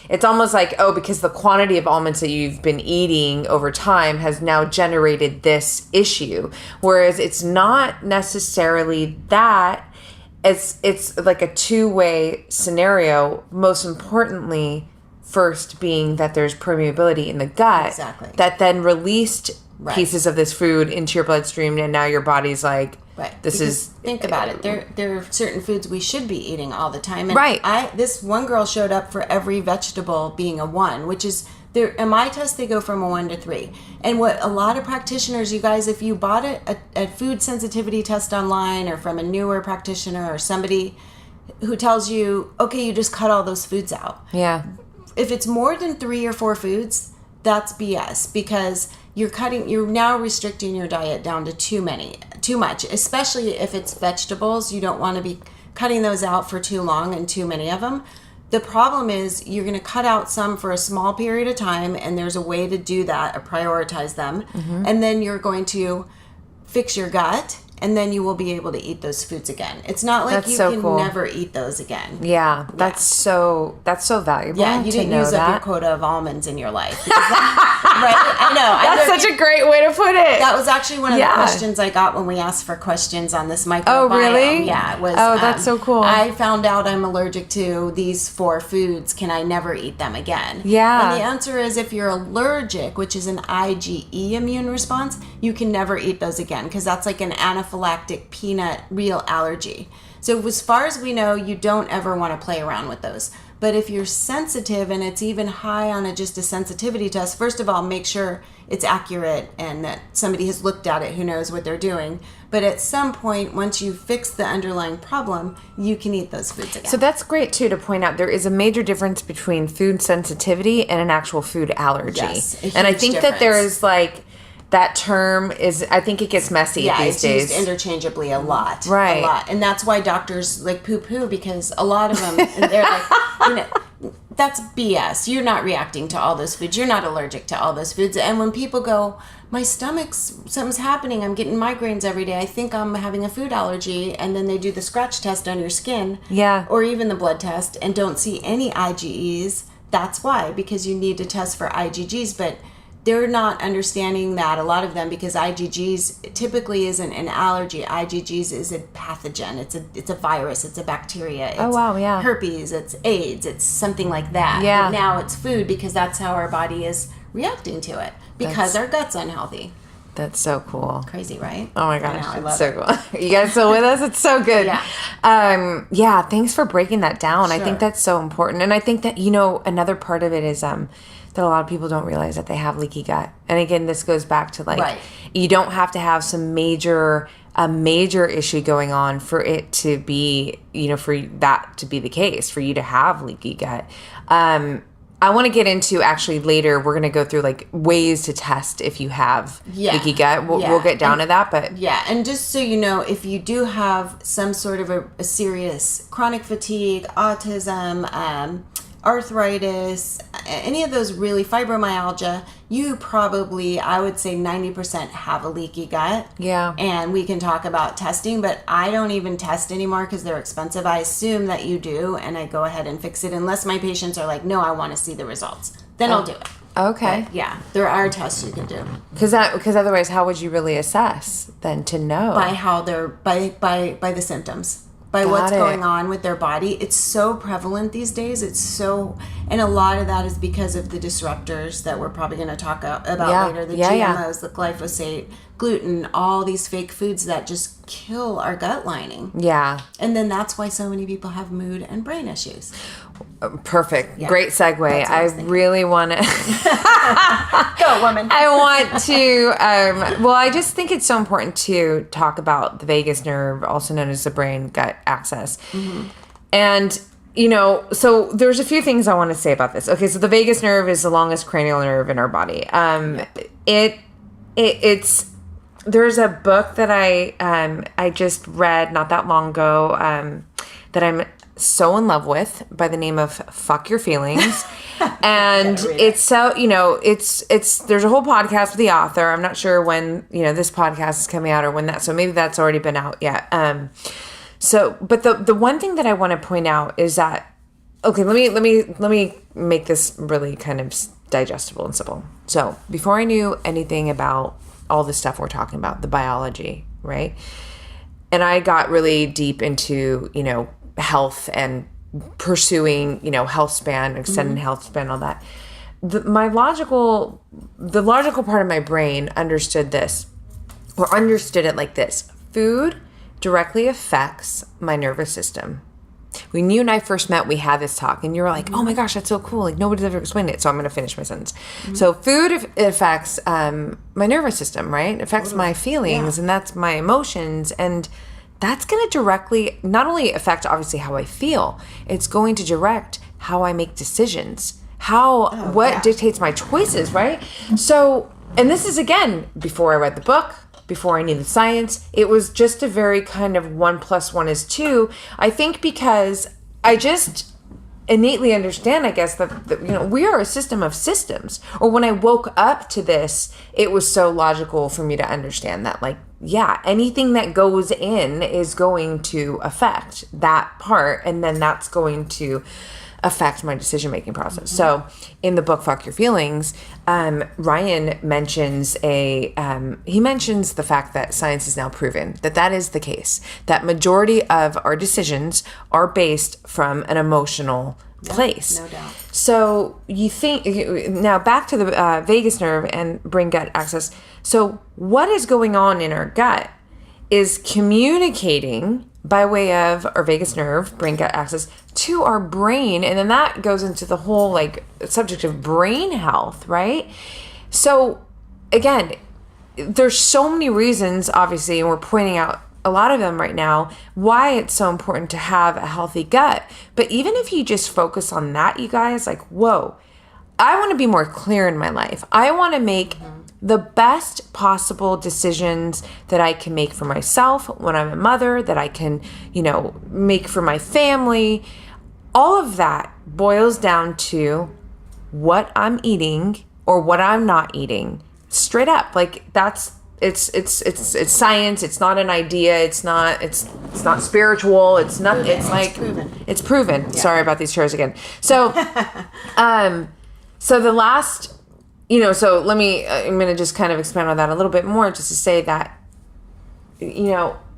it's almost like, because the quantity of almonds that you've been eating over time has now generated this issue. Whereas it's not necessarily that. It's like a two-way scenario. Most importantly, first being that there's permeability in the gut that then released pieces of this food into your bloodstream, and now your body's like, think about it. There are certain foods we should be eating all the time. And this one girl showed up for every vegetable being a 1, which is there. In my test, they go from a 1 to 3. And what a lot of practitioners, you guys, if you bought a food sensitivity test online or from a newer practitioner or somebody who tells you, okay, you just cut all those foods out. Yeah. If it's more than 3 or 4 foods, that's BS because you're now restricting your diet down to too much, especially if it's vegetables. You don't want to be cutting those out for too long and too many of them. The problem is you're going to cut out some for a small period of time, and there's a way to do that, or prioritize them, and then you're going to fix your gut, and then you will be able to eat those foods again. It's not like you can never eat those again. Yeah, that's so valuable. Yeah, you didn't use up your quota of almonds in your life. Right? I know. That's such a great way to put it. That was actually one of the questions I got when we asked for questions on this microbiome. Oh, really? Yeah, it was. Oh, that's so cool. I found out I'm allergic to these 4 foods. Can I never eat them again? Yeah. And the answer is if you're allergic, which is an IgE immune response, you can never eat those again because that's like an anaphylactic peanut real allergy. So as far as we know, you don't ever want to play around with those. But if you're sensitive and it's even high on just a sensitivity test, first of all, make sure it's accurate and that somebody has looked at it who knows what they're doing. But at some point, once you fix the underlying problem, you can eat those foods again. So that's great, too, to point out. There is a major difference between food sensitivity and an actual food allergy. Yes, and I think that there is like... That term is, I think it gets messy these days. Yeah, it's used interchangeably a lot. Right. A lot. And that's why doctors like poo-poo because a lot of them, they're like, that's BS. You're not reacting to all those foods. You're not allergic to all those foods. And when people go, my something's happening. I'm getting migraines every day. I think I'm having a food allergy. And then they do the scratch test on your skin. Yeah. Or even the blood test and don't see any IgEs. That's why, because you need to test for IgGs. But they're not understanding that, a lot of them, because IgGs typically isn't an allergy. IgGs is a pathogen. It's a virus. It's a bacteria. It's herpes. It's AIDS. It's something like that. Yeah. But now it's food because that's how our body is reacting to it because our gut's unhealthy. That's so cool. Crazy, right? Oh my gosh, I it's so cool. You guys still with us? It's so good. Yeah. Thanks for breaking that down. I think that's so important. And I think that, another part of it is that a lot of people don't realize that they have leaky gut. And again, this goes back to you don't have to have a major issue going on for it to be, for that to be the case, for you to have leaky gut. I want to get into actually later. We're going to go through ways to test if you have leaky gut. We'll get down to that, but and just so you know, if you do have some sort of a serious chronic fatigue, autism, arthritis, any of those really fibromyalgia, you probably, I would say 90% have a leaky gut. Yeah. And we can talk about testing, but I don't even test anymore because they're expensive. I assume that you do, and I go ahead and fix it unless my patients are like, no, I want to see the results. Then I'll do it. Okay. But there are tests you can do. Because otherwise, how would you really assess then to know? By how they're, by the symptoms. By what's going on with their body. It's so prevalent these days. And a lot of that is because of the disruptors that we're probably going to talk about later. The GMOs, the glyphosate, gluten, all these fake foods that just kill our gut lining. Yeah. And then that's why so many people have mood and brain issues. Perfect. Yeah. Great segue. I really want to... Go, woman. I want to... I just think it's so important to talk about the vagus nerve, also known as the brain-gut axis. Mm-hmm. And, so there's a few things I want to say about this. Okay, so the vagus nerve is the longest cranial nerve in our body. It's... There's a book that I just read not that long ago that I'm so in love with by the name of Fuck Your Feelings. And it's so, it's there's a whole podcast with the author. I'm not sure when, this podcast is coming out or when so maybe that's already been out yet. But the one thing that I want to point out is that, okay, let me make this really kind of digestible and simple. So before I knew anything about all the stuff we're talking about, the biology, right? And I got really deep into, health and pursuing, health span, extended health span, all that. The logical part of my brain understood this, or understood it like this. Food directly affects my nervous system. When you and I first met, we had this talk, and you were like, oh my gosh, that's so cool. Nobody's ever explained it. So I'm going to finish my sentence. Mm-hmm. So food affects my nervous system, right? It affects my feelings, and that's my emotions. And that's going to directly not only affect, obviously, how I feel, it's going to direct how I make decisions, what dictates my choices, right? So, and this is, again, before I read the book, before I knew the science, it was just a very kind of 1 + 1 is 2. I think because I just innately understand, I guess, that we are a system of systems. Or when I woke up to this, it was so logical for me to understand that, anything that goes in is going to affect that part, and then that's going to affect my decision-making process. So in the book, Fuck Your Feelings, Ryan mentions the fact that science has now proven that is the case, that majority of our decisions are based from an emotional place. No doubt. So you think, now back to the vagus nerve and brain-gut axis. So what is going on in our gut is communicating by way of our vagus nerve, brain-gut axis, to our brain. And then that goes into the whole subject of brain health, right? So again, there's so many reasons, obviously, and we're pointing out a lot of them right now, why it's so important to have a healthy gut. But even if you just focus on that, you guys, whoa, I want to be more clear in my life. I want to make the best possible decisions that I can make for myself when I'm a mother, that I can, make for my family. All of that boils down to what I'm eating or what I'm not eating. Straight up. It's science. It's not an idea. It's not spiritual. It's not, it's proven. It's proven. Yeah. Sorry about these chairs again. So, so the last, so I'm going to just kind of expand on that a little bit more, just to say that,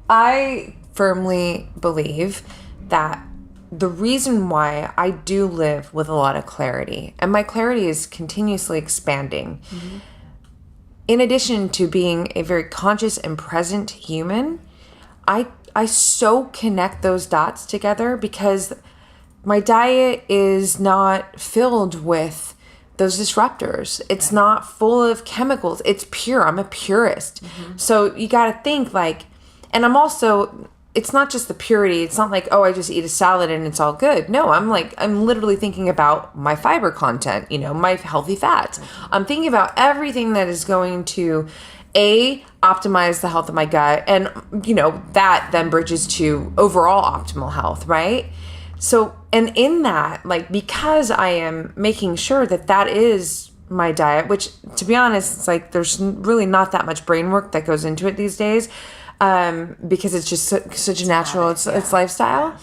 I firmly believe that the reason why I do live with a lot of clarity, and my clarity is continuously expanding, in addition to being a very conscious and present human, I so connect those dots together because my diet is not filled with those disruptors. It's not full of chemicals. It's pure. I'm a purist. So you got to think like, and I'm also, it's not just the purity. It's not like, oh, I just eat a salad and it's all good. No, I'm literally thinking about my fiber content, my healthy fats. I'm thinking about everything that is going to optimize the health of my gut. And, that then bridges to overall optimal health, right? So, and in that, because I am making sure that is my diet, which to be honest, it's like, there's really not that much brain work that goes into it these days. Because it's just such a natural, it's lifestyle,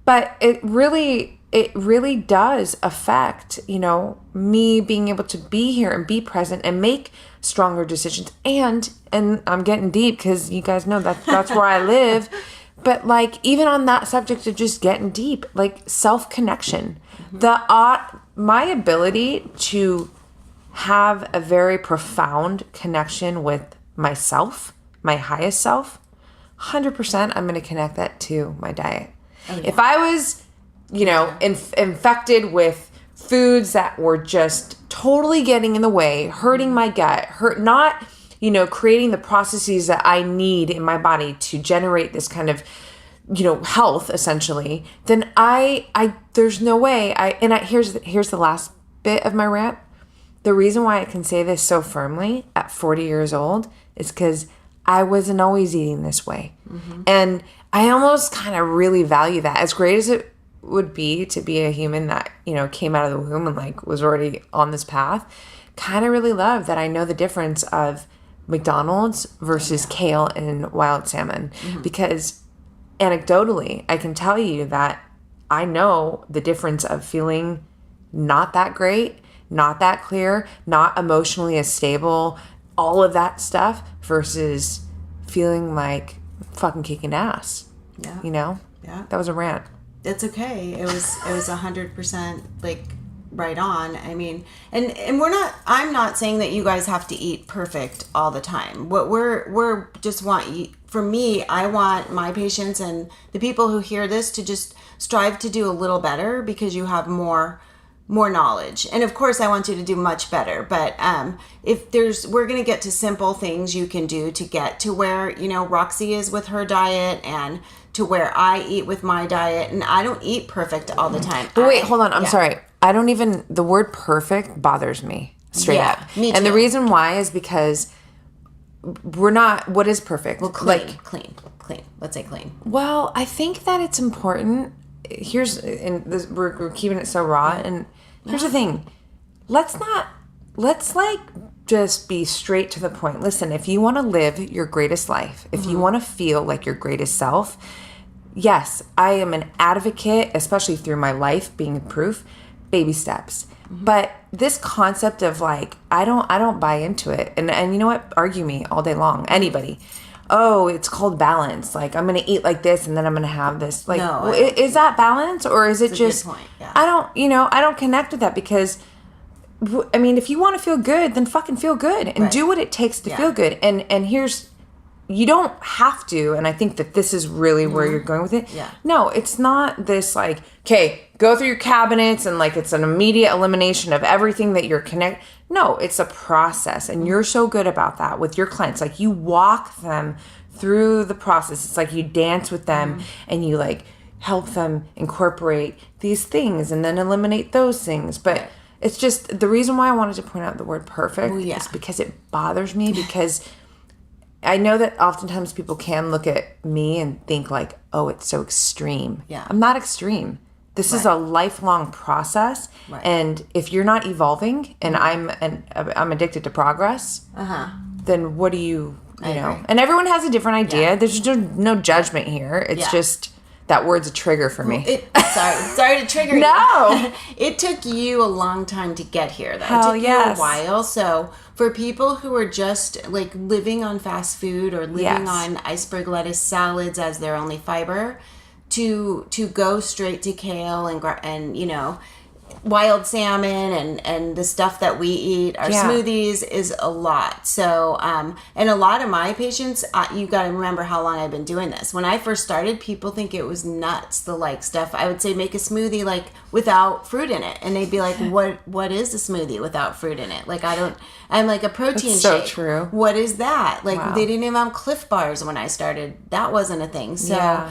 but it really does affect, me being able to be here and be present and make stronger decisions. And I'm getting deep because you guys know that's where I live. But even on that subject of just getting deep, self-connection, my ability to have a very profound connection with myself, my highest self, 100% I'm going to connect that to my diet. Oh, yeah. If I was, infected with foods that were just totally getting in the way, hurting my gut, not, creating the processes that I need in my body to generate this kind of, health essentially, then there's no way here's the last bit of my rant. The reason why I can say this so firmly at 40 years old is because I wasn't always eating this way. And I almost kind of really value that. As great as it would be to be a human that, came out of the womb and was already on this path, kind of really love that I know the difference of McDonald's versus kale and wild salmon. Because anecdotally, I can tell you that I know the difference of feeling not that great, not that clear, not emotionally as stable, all of that stuff versus feeling like fucking kicking ass. Yeah. Yeah. That was a rant. It's okay. It was 100% right on. I mean, and I'm not saying that you guys have to eat perfect all the time. What we're just for me, I want my patients and the people who hear this to just strive to do a little better because you have more knowledge. And of course I want you to do much better, but we're going to get to simple things you can do to get to where, Roxy is with her diet and to where I eat with my diet. And I don't eat perfect all the time. But wait, hold on. I'm sorry. The word perfect bothers me straight up. Me too. And the reason why is because what is perfect? Well, clean. Let's say clean. Well, I think that it's important. We're keeping it so raw. And here's the thing. Let's just be straight to the point. Listen, if you want to live your greatest life, if you want to feel like your greatest self, yes, I am an advocate, especially through my life being proof, baby steps. But this concept of I don't buy into it. And you know what? Argue me all day long. Anybody. Oh, it's called balance. I'm going to eat like this and then I'm going to have this. No, is that balance or is it just, a good point. Yeah. I don't connect with that because, if you want to feel good, then fucking feel good and do what it takes to feel good. And you don't have to. And I think that this is really where you're going with it. Yeah. No, it's not this okay, go through your cabinets and it's an immediate elimination of everything that you're connected. No, it's a process. And you're so good about that with your clients. You walk them through the process. It's you dance with them and you help them incorporate these things and then eliminate those things. But it's just the reason why I wanted to point out the word perfect is because it bothers me because I know that oftentimes people can look at me and think oh, it's so extreme. Yeah. I'm not extreme. This is a lifelong process. Right. And if you're not evolving and I'm addicted to progress, then what do you know? And everyone has a different idea. Yeah. There's no judgment here. It's just that word's a trigger for me. Sorry to trigger you. No. It took you a long time to get here, though. It took you a while. So for people who are just living on fast food or living on iceberg lettuce salads as their only fiber, to go straight to kale and wild salmon and the stuff that we eat, our smoothies, is a lot. So, and a lot of my patients, you got to remember how long I've been doing this. When I first started, people think it was nuts, the like stuff. I would say make a smoothie like without fruit in it. And they'd be like, what is a smoothie without fruit in it? Like, I'm like a protein shake. So true. What is that? Like, they didn't even have Cliff Bars when I started. That wasn't a thing. So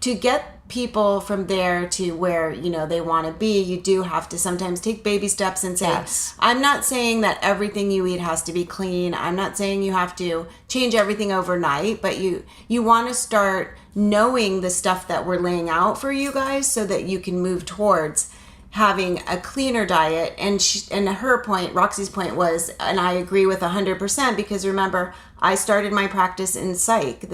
to get people from there to where, you know, they want to be, you do have to sometimes take baby steps and say, I'm not saying that everything you eat has to be clean. I'm not saying you have to change everything overnight, but you want to start knowing the stuff that we're laying out for you guys so that you can move towards having a cleaner diet. And her point, Roxy's point was, and I agree with 100%, because remember, I started my practice in the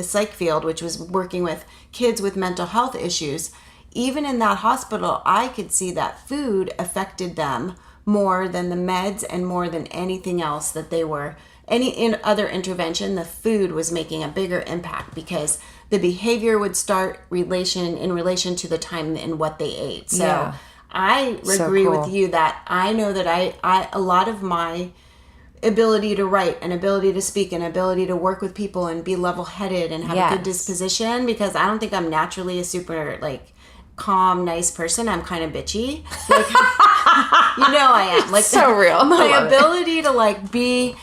psych field, which was working with kids with mental health issues. Even in that hospital, I could see that food affected them more than the meds and more than anything else that they were. Any other intervention, the food was making a bigger impact because the behavior would start in relation to the time and what they ate. So I agree with you that I know that I a lot of my ability to write and ability to speak and ability to work with people and be level-headed and have a good disposition, because I don't think I'm naturally a super like calm, nice person. I'm kind of bitchy. Like, you know, I am like so real. My ability to like be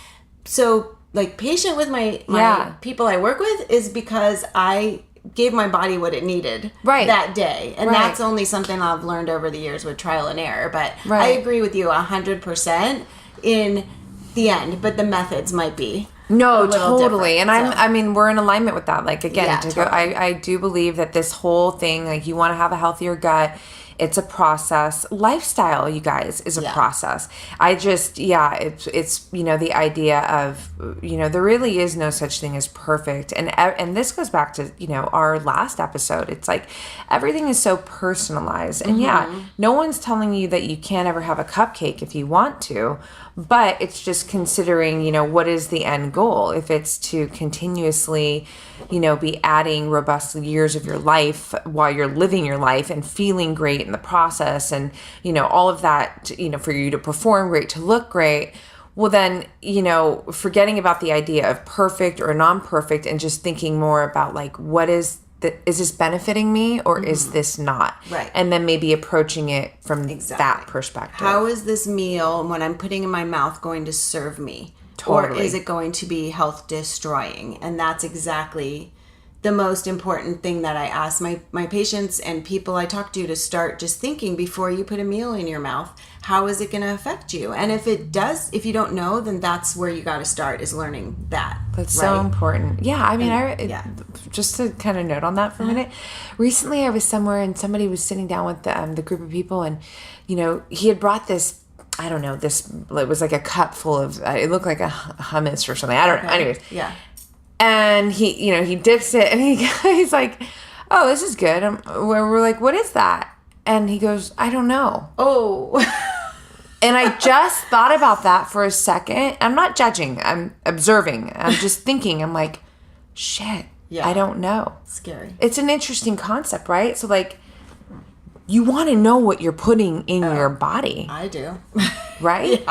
so like patient with my people I work with is because I gave my body what it needed that day. And that's only something I've learned over the years with trial and error. But I agree with you 100% in the end, but the methods might be totally. And I mean, we're in alignment with that. Like, again, I do believe that this whole thing, like, you want to have a healthier gut. It's a process. Lifestyle, you guys, is a process. I just, it's, you know, the idea of, you know, there really is no such thing as perfect. And this goes back to, you know, our last episode. It's like everything is so personalized. And no one's telling you that you can't ever have a cupcake if you want to, but it's just considering, you know, what is the end goal? If it's to continuously, you know, be adding robust years of your life while you're living your life and feeling great in the process, and, you know, all of that, you know, for you to perform great, to look great, well then, you know, forgetting about the idea of perfect or non-perfect and just thinking more about like, what is this benefiting me or is this not? Right. And then maybe approaching it from that perspective. How is this meal, when I'm putting in my mouth, going to serve me? Totally. Or is it going to be health destroying? And that's exactly the most important thing that I ask my patients and people I talk to start just thinking before you put a meal in your mouth. How is it going to affect you? And if it does, if you don't know, then that's where you got to start, is learning that. That's so important. Yeah. I mean, just to kind of note on that for a minute. Recently I was somewhere and somebody was sitting down with the group of people, and, you know, he had brought this, I don't know, it was like a cup full of, it looked like a hummus or something. I don't know. Anyways. Yeah. And he, you know, he dips it and he's like, oh, this is good. We're like, what is that? And he goes, I don't know. Oh. And I just thought about that for a second. I'm not judging. I'm observing. I'm just thinking. I'm like, shit, I don't know. Scary. It's an interesting concept, right? So, like, you want to know what you're putting in your body. I do. Right?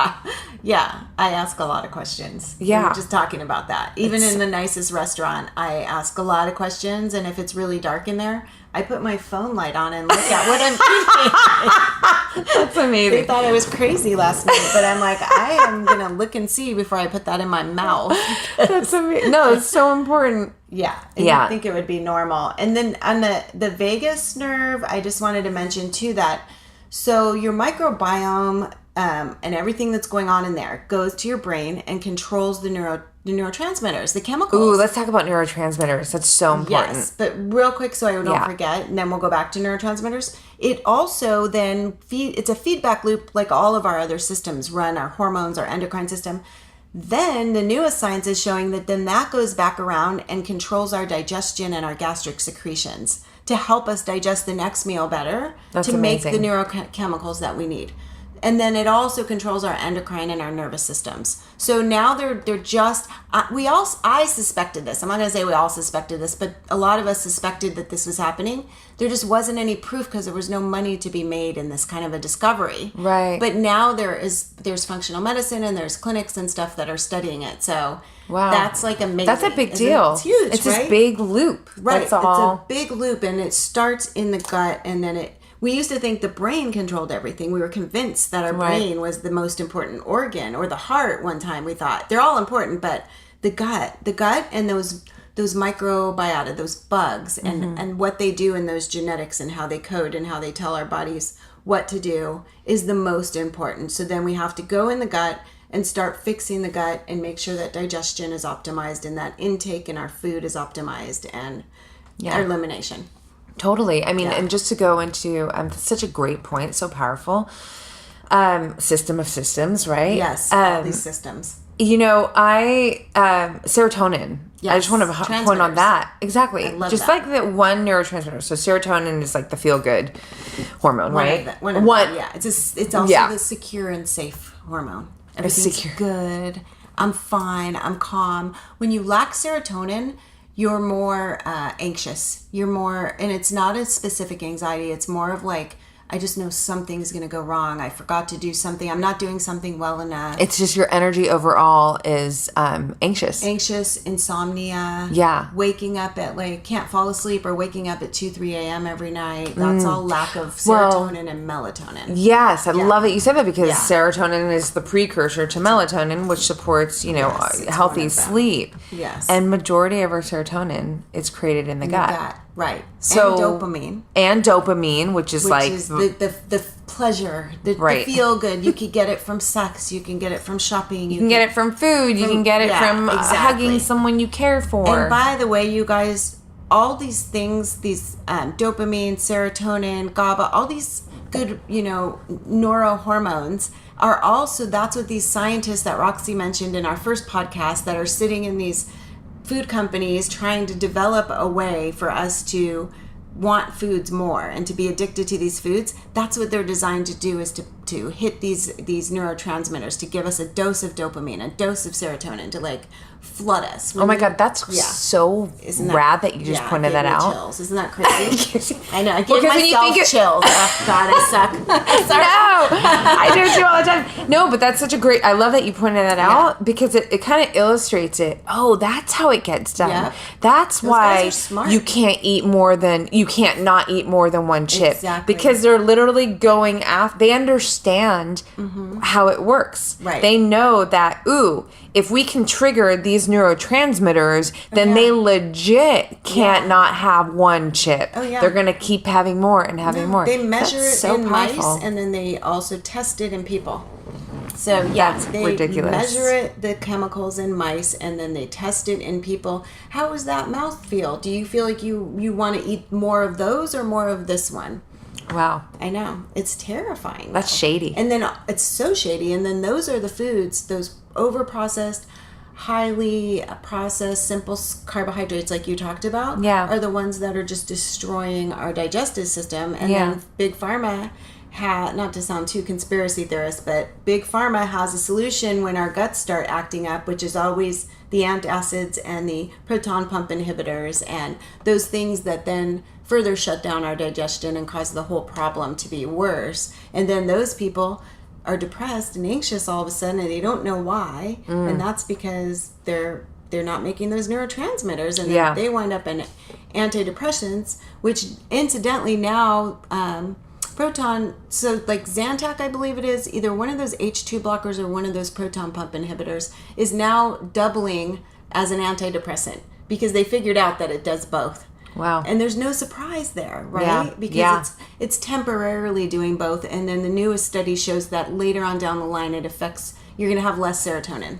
Yeah. I ask a lot of questions. Yeah. We were just talking about that. Even in the nicest restaurant, I ask a lot of questions. And if it's really dark in there, I put my phone light on and look at what I'm eating. That's amazing. They thought I was crazy last night, but I'm like, I am going to look and see before I put that in my mouth. That's amazing. No, it's so important. Yeah. And I think it would be normal. And then on the vagus nerve, I just wanted to mention too that, so your microbiome and everything that's going on in there goes to your brain and controls the neurotransmitters, the chemicals. Ooh, let's talk about neurotransmitters. That's so important. Yes, but real quick so I don't forget, and then we'll go back to neurotransmitters. It also then it's a feedback loop, like all of our other systems run, our hormones, our endocrine system. Then the newest science is showing that then that goes back around and controls our digestion and our gastric secretions to help us digest the next meal better, to make the neurochemicals that we need. And then it also controls our endocrine and our nervous systems. So now they're just, I suspected this. I'm not going to say we all suspected this, but a lot of us suspected that this was happening. There just wasn't any proof because there was no money to be made in this kind of a discovery. Right. But now there's functional medicine and there's clinics and stuff that are studying it. So wow, that's like amazing. That's a big deal. It's huge, It's right? this big loop. Right. That's all. It's a big loop, and it starts in the gut, and then we used to think the brain controlled everything. We were convinced that our brain was the most important organ, or the heart. One time we thought they're all important, but the gut and those microbiota, those bugs, and what they do in those genetics and how they code and how they tell our bodies what to do is the most important. So then we have to go in the gut and start fixing the gut and make sure that digestion is optimized and that intake in our food is optimized and our elimination. Totally. I mean, and just to go into such a great point, so powerful. System of systems, right? Yes, all these systems. You know, serotonin. Yes, I just want to point on that. Exactly. I love just that. like the one neurotransmitter. So serotonin is like the feel-good hormone, right? One. Yeah. It's also the secure and safe hormone. Everything's good. I'm fine. I'm calm. When you lack serotonin, you're more anxious. You're more, and it's not a specific anxiety. It's more of like, I just know something's going to go wrong. I forgot to do something. I'm not doing something well enough. It's just your energy overall is anxious. Anxious, insomnia. Yeah. Waking up at can't fall asleep or waking up at 2, 3 a.m. every night. That's all lack of serotonin and melatonin. Yes, I love that you said that because serotonin is the precursor to melatonin, which supports, healthy sleep. Yes. And majority of our serotonin is created in the gut. Right. So, and dopamine, which is the pleasure, the feel good. You can get it from sex. You can get it from shopping. You can get it from food. You can get it from hugging someone you care for. And by the way, you guys, all these things, these dopamine, serotonin, GABA, all these good, neurohormones are also, that's what these scientists that Roxy mentioned in our first podcast that are sitting in these food companies trying to develop a way for us to want foods more and to be addicted to these foods. That's what they're designed to do, is to hit these neurotransmitters, to give us a dose of dopamine, a dose of serotonin, to flood us. Oh my God, that's so rad that you just pointed that out. Chills. Isn't that crazy? I know. I gave myself chills. Oh God, I suck. Sorry. No, I do too all the time. No, but that's such a great. I love that you pointed that out because it kind of illustrates it. Oh, that's how it gets done. Yep. That's Those why guys are smart. you can't not eat more than one chip. Exactly. Because they're literally going after. They understand how it works. Right. They know that if we can trigger these neurotransmitters, then they legit can't not have one chip. Oh, yeah. They're going to keep having more and having more. They measure That's it in powerful. mice, and then they also test it in people. So they ridiculous. measure the chemicals in mice, and then they test it in people. How does that mouth feel? Do you feel like you want to eat more of those or more of this one? Wow. I know. It's terrifying. That's shady. And then it's so shady. And then those are the foods, those over-processed, highly processed, simple carbohydrates like you talked about, are the ones that are just destroying our digestive system. And then Big Pharma not to sound too conspiracy theorist, but Big Pharma has a solution when our guts start acting up, which is always the antacids and the proton pump inhibitors and those things that then further shut down our digestion and cause the whole problem to be worse. And then those people are depressed and anxious all of a sudden, and they don't know why. And that's because they're not making those neurotransmitters, and they wind up in antidepressants, which incidentally now proton, so like Zantac, I believe it is, either one of those H2 blockers or one of those proton pump inhibitors is now doubling as an antidepressant because they figured out that it does both. Wow. And there's no surprise there, right? Yeah. Because it's temporarily doing both. And then the newest study shows that later on down the line, you're going to have less serotonin.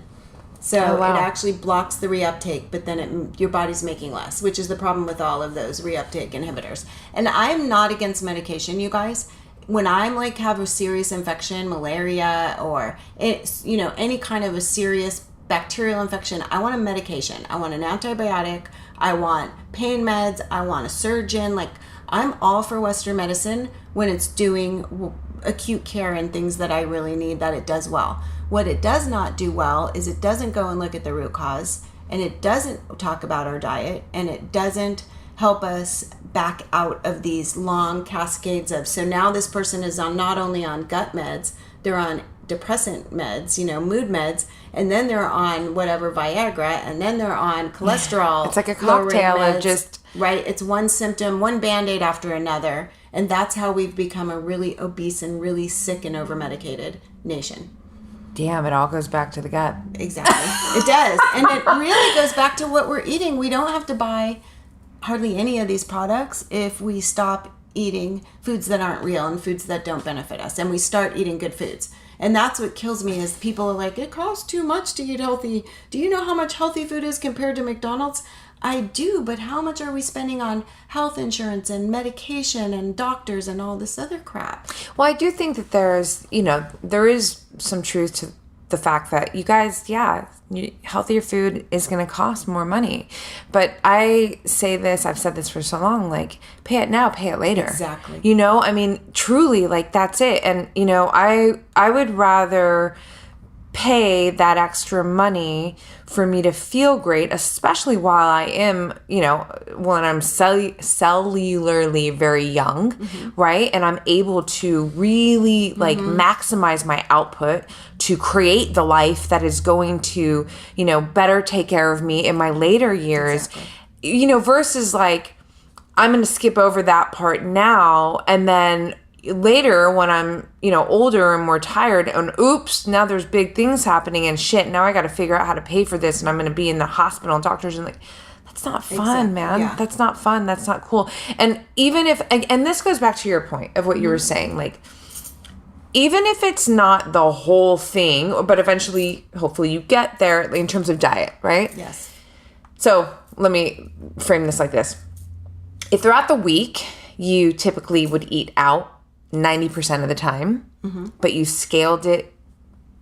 So it actually blocks the reuptake, but then your body's making less, which is the problem with all of those reuptake inhibitors. And I'm not against medication, you guys. When I'm have a serious infection, malaria, or any kind of a serious bacterial infection, I want a medication. I want an antibiotic. I want pain meds. I want a surgeon. I'm all for Western medicine when it's doing acute care and things that I really need, that it does well. What it does not do well is it doesn't go and look at the root cause, and it doesn't talk about our diet, and it doesn't help us back out of these long cascades of, so now this person is on not only on gut meds, they're on depressant meds, mood meds, and then they're on whatever Viagra, and then they're on cholesterol. It's like a cocktail of just... Right, it's one symptom, one Band-Aid after another, and that's how we've become a really obese and really sick and over-medicated nation. Damn, it all goes back to the gut. Exactly. It does. And it really goes back to what we're eating. We don't have to buy hardly any of these products if we stop eating foods that aren't real and foods that don't benefit us, and we start eating good foods. And that's what kills me is people are like, it costs too much to eat healthy. Do you know how much healthy food is compared to McDonald's? I do, but how much are we spending on health insurance and medication and doctors and all this other crap? Well, I do think that there is some truth to the fact that you guys, healthier food is going to cost more money. But I say this, I've said this for so long, like, pay it now, pay it later. Exactly. I mean, truly, like, that's it. And, I would rather pay that extra money for me to feel great, especially while I am, when I'm cellularly very young, right? And I'm able to really maximize my output to create the life that is going to, better take care of me in my later years, versus like, I'm going to skip over that part now and then later when I'm, older and more tired and oops, now there's big things happening and shit, now I got to figure out how to pay for this and I'm going to be in the hospital and doctors and like, that's not fun, man. Yeah. That's not fun. That's not cool. And even if, and this goes back to your point of what you were saying, like, even if it's not the whole thing, but eventually, hopefully you get there in terms of diet, right? Yes. So let me frame this like this. If throughout the week, you typically would eat out 90% of the time, but you scaled it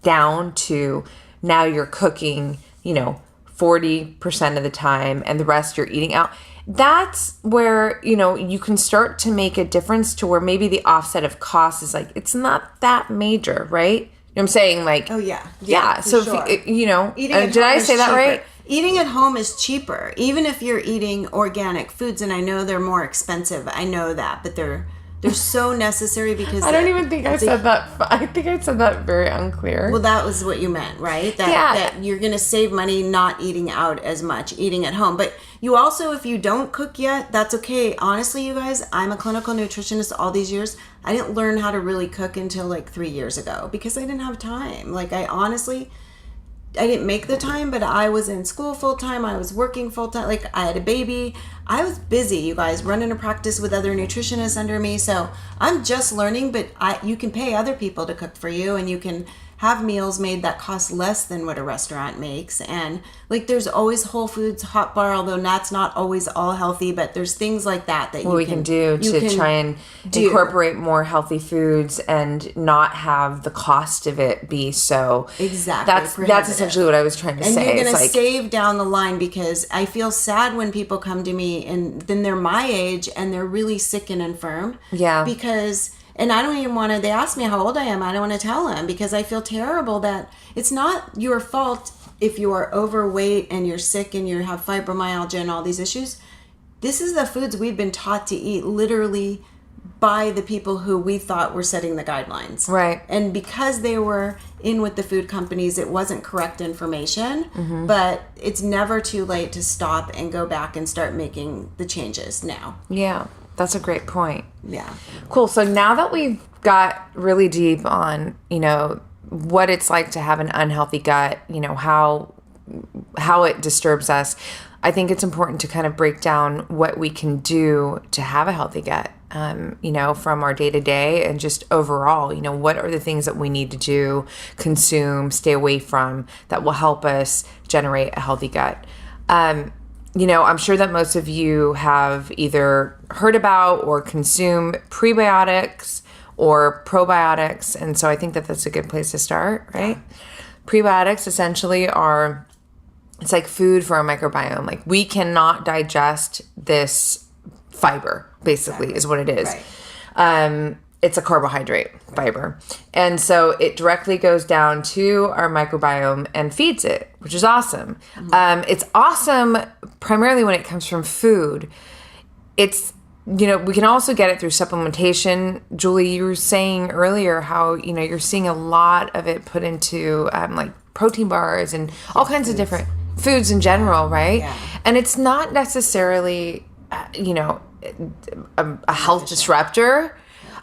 down to now you're cooking, 40% of the time and the rest you're eating out. That's where, you can start to make a difference to where maybe the offset of cost is like, it's not that major, right? You know what I'm saying? Like, oh yeah. Yeah. So, sure. If, did I say that right? Eating at home is cheaper, even if you're eating organic foods. And I know they're more expensive. I know that, but they're so necessary because I don't even think I said that. I think I said that very unclear. Well, that was what you meant, right? That you're going to save money not eating out as much, eating at home. But you also, if you don't cook yet, that's okay. Honestly, you guys, I'm a clinical nutritionist all these years. I didn't learn how to really cook until like 3 years ago because I didn't have time. Like I didn't make the time, but I was in school full time. I was working full time. Like I had a baby. I was busy, you guys, running a practice with other nutritionists under me. So I'm just learning, but you can pay other people to cook for you, and you can have meals made that cost less than what a restaurant makes. And like there's always Whole Foods Hot Bar, although that's not always all healthy, but there's things like that we can do to try and incorporate more healthy foods and not have the cost of it be so exactly that's essentially what I was trying to say. And you're going to save down the line, because I feel sad when people come to me and then they're my age and they're really sick and infirm. Yeah. And I don't even want to, they ask me how old I am. I don't want to tell them because I feel terrible that it's not your fault if you are overweight and you're sick and you have fibromyalgia and all these issues. This is the foods we've been taught to eat literally by the people who we thought were setting the guidelines. Right. And because they were in with the food companies, it wasn't correct information, but it's never too late to stop and go back and start making the changes now. Yeah. That's a great point. Yeah. Cool. So now that we've got really deep on, what it's like to have an unhealthy gut, how it disturbs us, I think it's important to kind of break down what we can do to have a healthy gut, from our day to day and just overall, what are the things that we need to do, consume, stay away from that will help us generate a healthy gut. I'm sure that most of you have either heard about or consume prebiotics or probiotics. And so I think that that's a good place to start, right? Yeah. Prebiotics essentially it's like food for our microbiome. Like we cannot digest this fiber, basically, is what it is. Right. it's a carbohydrate fiber. And so it directly goes down to our microbiome and feeds it, which is awesome. It's awesome primarily when it comes from food. It's, we can also get it through supplementation. Julie, you were saying earlier how, you're seeing a lot of it put into like protein bars and all kinds of different foods in general, right? Yeah. And it's not necessarily, a health disruptor,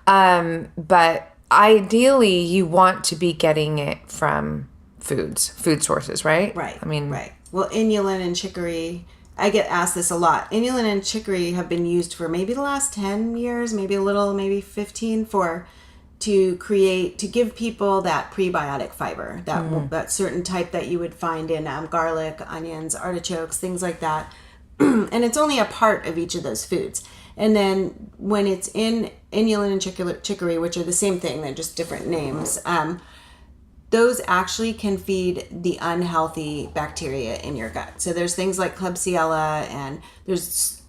but ideally you want to be getting it from food sources, right? Right. Right. Well, inulin and chicory, I get asked this a lot. Inulin and chicory have been used for maybe the last 10 years, maybe 15 to give people that prebiotic fiber, that certain type that you would find in garlic, onions, artichokes, things like that. And it's only a part of each of those foods. And then when it's in inulin and chicory, which are the same thing, they're just different names, those actually can feed the unhealthy bacteria in your gut. So there's things like Klebsiella, and there's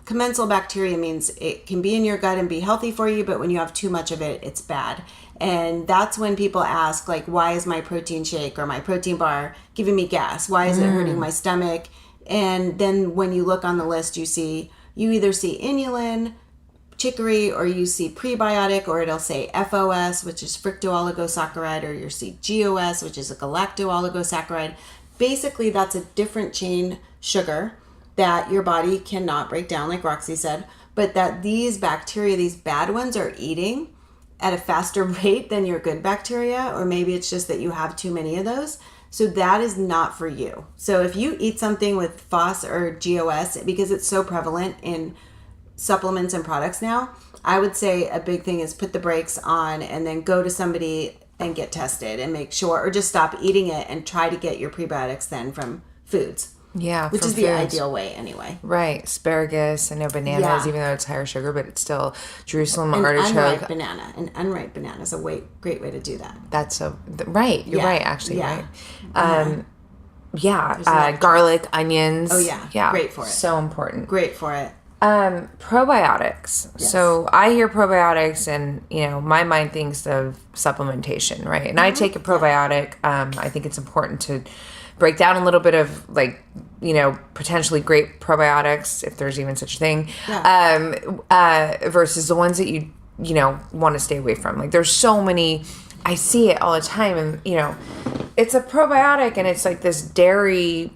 commensal bacteria, means it can be in your gut and be healthy for you, but when you have too much of it, it's bad. And that's when people ask, like, why is my protein shake or my protein bar giving me gas? Why is it hurting my stomach? And then when you look on the list, you either see inulin, chicory, or you see prebiotic, or it'll say FOS, which is fructooligosaccharide, or you see GOS, which is a galactooligosaccharide. Basically, that's a different chain sugar that your body cannot break down, like Roxy said, but that these bacteria, these bad ones, are eating at a faster rate than your good bacteria, or maybe it's just that you have too many of those. So that is not for you. So if you eat something with FOS or GOS, because it's so prevalent in supplements and products now, I would say a big thing is put the brakes on and then go to somebody and get tested and make sure, or just stop eating it and try to get your prebiotics then from foods. Yeah, which is the ideal way anyway. Right, asparagus. I know bananas, even though it's higher sugar, but it's still Jerusalem artichoke. An unripe banana is a great way to do that. That's so right. You're right, actually. Yeah. Right. Garlic, onions. Oh yeah, great for it. So important. Great for it. Probiotics. Yes. So I hear probiotics, and my mind thinks of supplementation, right? And I take a probiotic. I think it's important to break down a little bit of potentially great probiotics, if there's even such a thing, versus the ones that you want to stay away from. Like, there's so many, I see it all the time, and it's a probiotic and it's like this dairy,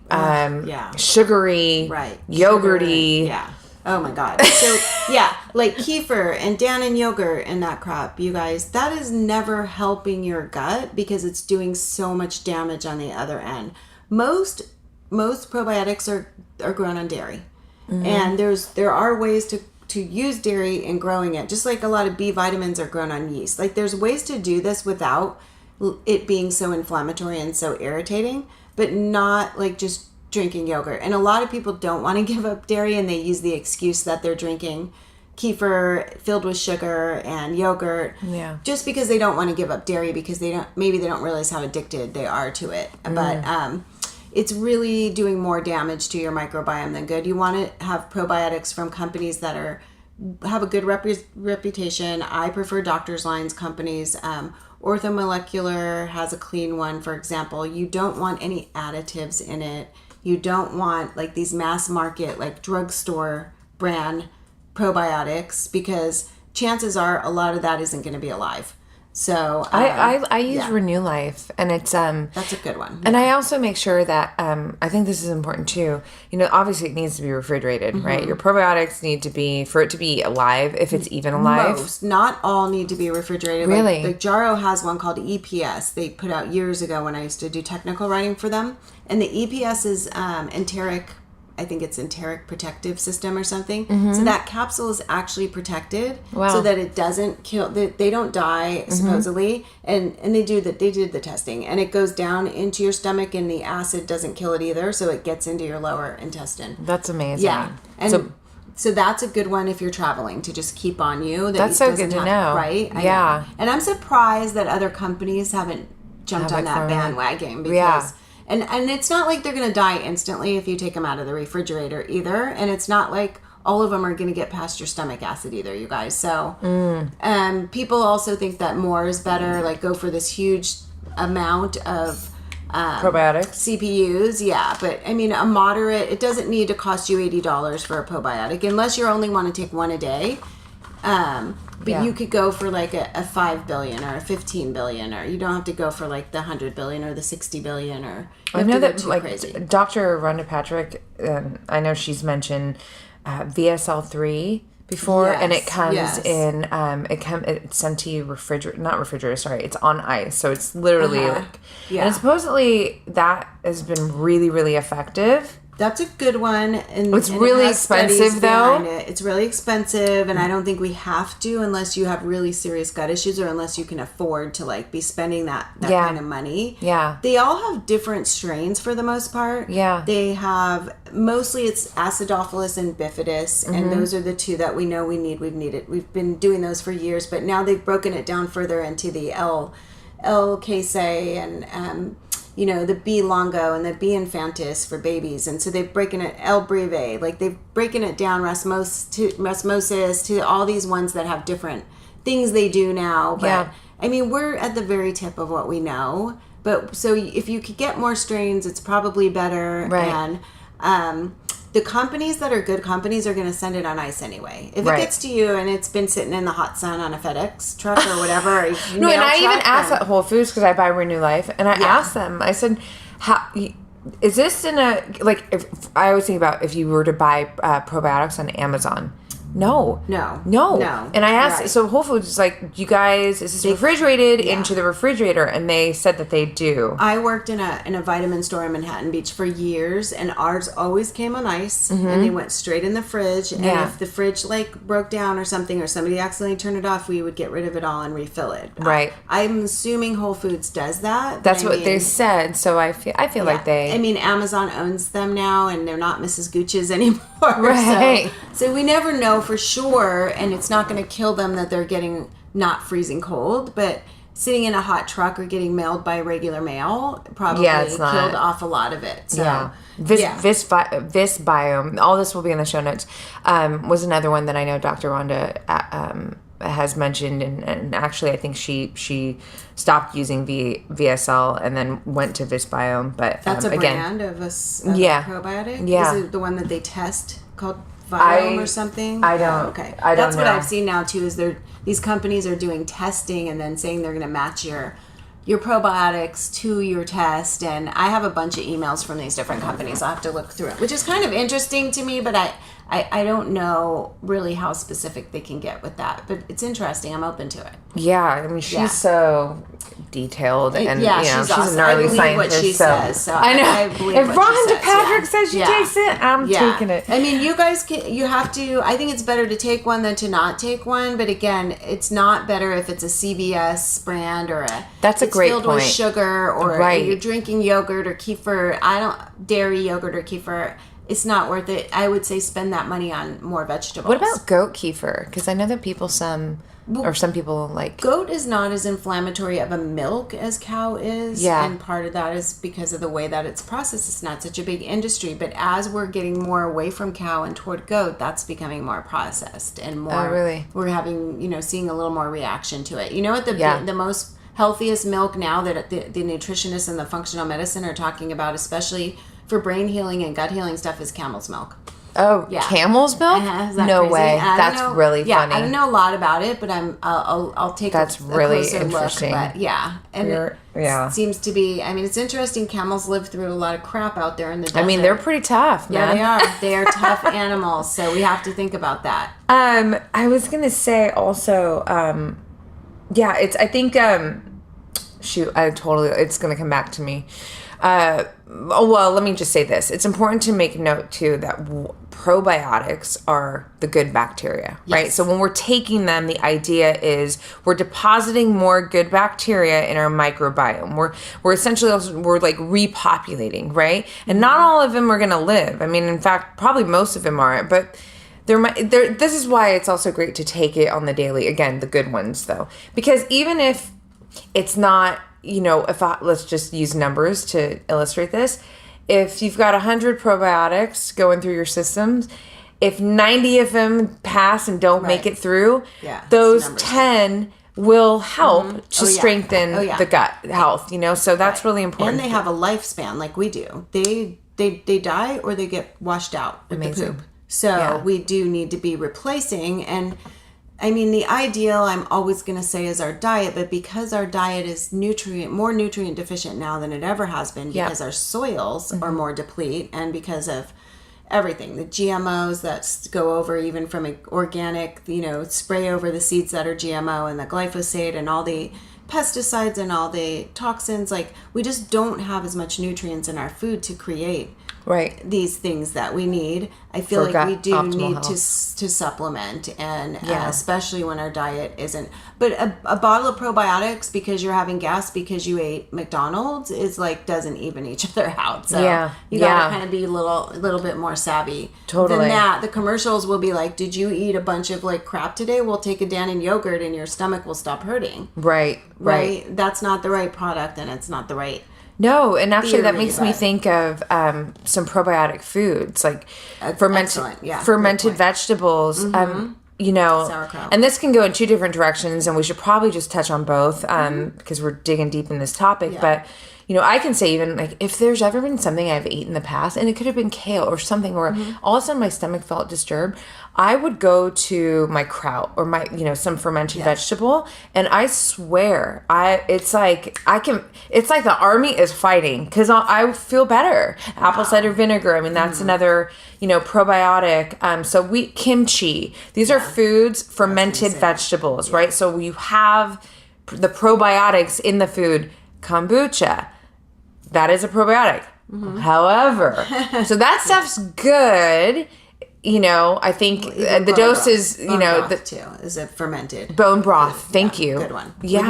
sugary, yogurty. Yeah. Oh my God. So like kefir and Dannon yogurt and that crap, you guys, that is never helping your gut because it's doing so much damage on the other end. Most probiotics are grown on dairy, and there are ways to use dairy in growing it, just like a lot of B vitamins are grown on yeast. Like, there's ways to do this without it being so inflammatory and so irritating, but not like just drinking yogurt. And a lot of people don't want to give up dairy, and they use the excuse that they're drinking kefir filled with sugar and yogurt, just because they don't want to give up dairy, because they don't realize how addicted they are to it. But it's really doing more damage to your microbiome than good. You want to have probiotics from companies that have a good reputation. I prefer Doctor's Lines companies. Orthomolecular has a clean one, for example. You don't want any additives in it. You don't want like these mass market, like drugstore brand probiotics, because chances are a lot of that isn't going to be alive. So I use Renew Life, and it's that's a good one. And I also make sure that I think this is important too. Obviously it needs to be refrigerated, right? Your probiotics need to be, for it to be alive, if it's even alive. Most, not all, need to be refrigerated. Really? Like Jarrow has one called EPS. They put out years ago when I used to do technical writing for them, and the EPS is enteric. I think it's enteric protective system or something. So that capsule is actually protected, so that it doesn't kill. They don't die supposedly, and they did the testing, and it goes down into your stomach, and the acid doesn't kill it either, so it gets into your lower intestine. That's amazing. Yeah, and so that's a good one if you're traveling, to just keep on you. That's so good to know, right? Yeah, and I'm surprised that other companies haven't jumped on that bandwagon, because. And it's not like they're going to die instantly if you take them out of the refrigerator either. And it's not like all of them are going to get past your stomach acid either, you guys. So people also think that more is better, like go for this huge amount of probiotics, CPUs. Yeah, but I mean, a moderate, it doesn't need to cost you $80 for a probiotic unless you only want to take one a day. But you could go for like a 5 billion or a 15 billion, or you don't have to go for like the 100 billion or the 60 billion, or I know that like crazy. Dr. Rhonda Patrick, I know she's mentioned VSL3 before, and it comes in it's sent to you it's on ice, so it's literally and supposedly that has been really, really effective. That's a good one. And it's really expensive, though. It's really expensive, and I don't think we have to unless you have really serious gut issues, or unless you can afford to like be spending that kind of money. Yeah. They all have different strains for the most part. Yeah. They have, mostly it's acidophilus and bifidus, and those are the two that we know we need. We've been doing those for years, but now they've broken it down further into the L Casei and the B longo and the B infantis for babies. And so they've broken it, L breve, like they've broken it down, rasmosis to all these ones that have different things they do now. But I mean, we're at the very tip of what we know. But so if you could get more strains, it's probably better. Right. And the companies that are good companies are going to send it on ice anyway. If it gets to you and it's been sitting in the hot sun on a FedEx truck or whatever. No, and I even asked at Whole Foods, because I buy Renew Life, and I asked them, I said, how is this in a, like, if I always think about if you were to buy probiotics on Amazon. No. And I asked, so Whole Foods is like, you guys, is this refrigerated into the refrigerator? And they said that they do. I worked in a vitamin store in Manhattan Beach for years, and ours always came on ice, and they went straight in the fridge. And if the fridge like broke down or something, or somebody accidentally turned it off, we would get rid of it all and refill it. Right. I'm assuming Whole Foods does that. That's what they said. So I feel like they. I mean, Amazon owns them now, and they're not Mrs. Gooch's anymore. Right. So we never know for sure, and it's not going to kill them that they're getting not freezing cold, but sitting in a hot truck or getting mailed by regular mail probably killed off a lot of it. So Vis Biome, all this will be in the show notes, was another one that I know Dr. Rhonda has mentioned, and actually I think she stopped using VSL and then went to Vis Biome. But that's a brand of a probiotic? Yeah. Is it the one that they test called Biome or something? I don't. Okay. I don't That's know. what I've seen now too. Is these companies are doing testing and then saying they're going to match your probiotics to your test. And I have a bunch of emails from these different companies. I'll have to look through it, which is kind of interesting to me. But I don't know really how specific they can get with that. But it's interesting. I'm open to it. Yeah, I mean, she's so detailed, and she's awesome. she's a gnarly I scientist. What she says, so I know. I believe if what she Rhonda Patrick says she takes it, I'm taking it. I mean, you guys you have to. I think it's better to take one than to not take one. But again, it's not better if it's a CVS brand or That's a great filled point. with sugar, or you're drinking yogurt or kefir. Dairy yogurt or kefir. It's not worth it. I would say spend that money on more vegetables. What about goat kefir? Because I know that some people like... Goat is not as inflammatory of a milk as cow is. Yeah. And part of that is because of the way that it's processed. It's not such a big industry. But as we're getting more away from cow and toward goat, that's becoming more processed and more... Oh, really? We're having, seeing a little more reaction to it. You know what the most healthiest milk now that the nutritionists and the functional medicine are talking about, especially for brain healing and gut healing stuff, is camel's milk. Oh, camel's milk? Is that no crazy? way. That's really funny. I don't know a lot about it, but I'll take a really closer interesting. Look. But it seems to be. I mean, it's interesting. Camels live through a lot of crap out there in the desert. I mean, they're pretty tough, man. Yeah, they are. They are tough animals, so we have to think about that. I was gonna say also, I think. It's gonna come back to me. Let me just say this. It's important to make note, too, that probiotics are the good bacteria, right? So when we're taking them, the idea is we're depositing more good bacteria in our microbiome. We're essentially we're like repopulating, right? And not all of them are going to live. I mean, in fact, probably most of them aren't, but this is why it's also great to take it on the daily. Again, the good ones, though. Because even if it's not... let's just use numbers to illustrate this. If you've got 100 probiotics going through your systems, if 90 of them pass and don't make it through, those 10 will help to strengthen the gut health, so that's really important. And they have a lifespan like we do. They die or they get washed out with the poop. So we do need to be replacing. And I mean, the ideal, I'm always going to say, is our diet, but because our diet is more nutrient deficient now than it ever has been, because our soils are more deplete, and because of everything, the GMOs that go over, even from organic, spray over the seeds that are GMO, and the glyphosate and all the pesticides and all the toxins, like we just don't have as much nutrients in our food to create these things that we need. I feel like we do need to supplement, and especially when our diet isn't. But a bottle of probiotics because you're having gas because you ate McDonald's is like doesn't even each other out. So you gotta kind of be a little bit more savvy than that. The commercials will be like, "Did you eat a bunch of like crap today? We'll take a Dannon yogurt and your stomach will stop hurting." Right. That's not the right product, and it's not the right. No, and actually that makes me think of some probiotic foods, like fermented vegetables, sauerkraut. And this can go in two different directions, and we should probably just touch on both because we're digging deep in this topic. But, I can say even like if there's ever been something I've eaten in the past, and it could have been kale or something where all of a sudden my stomach felt disturbed, I would go to my kraut or my, some fermented vegetable, and I swear, it's like the army is fighting because I feel better. Apple cider vinegar, I mean, that's another, probiotic. So kimchi, these are foods, fermented vegetables, right? So you have the probiotics in the food. Kombucha, that is a probiotic. However, so that stuff's good. I think the dose is, too is it fermented bone broth. Thank you. Good one. Yeah.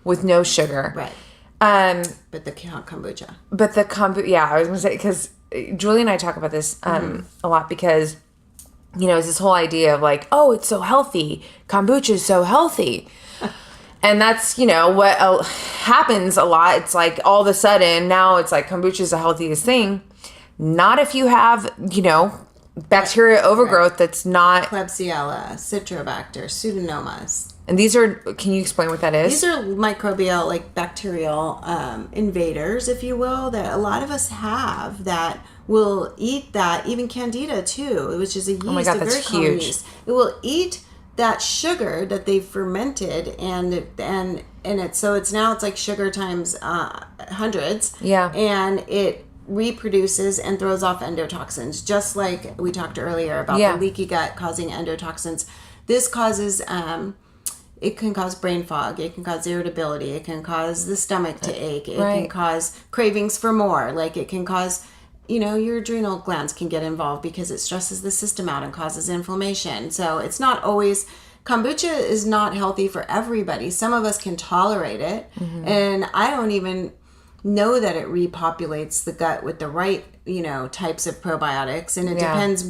With no sugar. Right. But the kombucha. I was going to say, because Julie and I talk about this a lot because, it's this whole idea of like, oh, it's so healthy. Kombucha is so healthy. And that's, what happens a lot. It's like all of a sudden now it's like kombucha is the healthiest thing. Not if you have, bacteria overgrowth that's not... Klebsiella, Citrobacter, Pseudomonas. And these are... Can you explain what that is? These are microbial, like bacterial invaders, if you will, that a lot of us have that will eat that. Even Candida, too, which is a yeast. Oh my God, that's very common huge. Yeast. It will eat that sugar that they've fermented and it, so it's like sugar times hundreds. Yeah. And it reproduces and throws off endotoxins, just like we talked earlier about the leaky gut causing endotoxins. This causes it can cause brain fog, it can cause irritability, it can cause the stomach to ache, it can cause cravings for more, like it can cause your adrenal glands can get involved because it stresses the system out and causes inflammation. So it's not always, kombucha is not healthy for everybody. Some of us can tolerate it. And I don't even know that it repopulates the gut with the right, types of probiotics. And it depends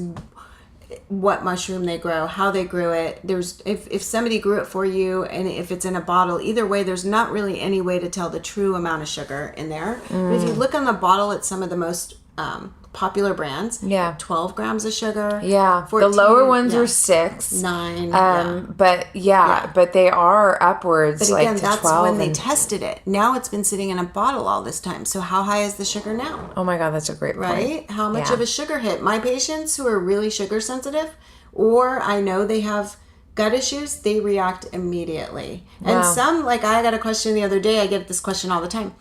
what mushroom they grow, how they grew it. If somebody grew it for you and if it's in a bottle, either way, there's not really any way to tell the true amount of sugar in there. But if you look on the bottle at some of the most popular brands, 12 grams of sugar. 14, the lower ones are 6, 9. But but they are upwards. But again, like to that's 12 when they tested it. Now it's been sitting in a bottle all this time. So how high is the sugar now? Oh my God, that's a great point. Right? How much of a sugar hit? My patients who are really sugar sensitive, or I know they have gut issues, they react immediately. And some, like I got a question the other day. I get this question all the time.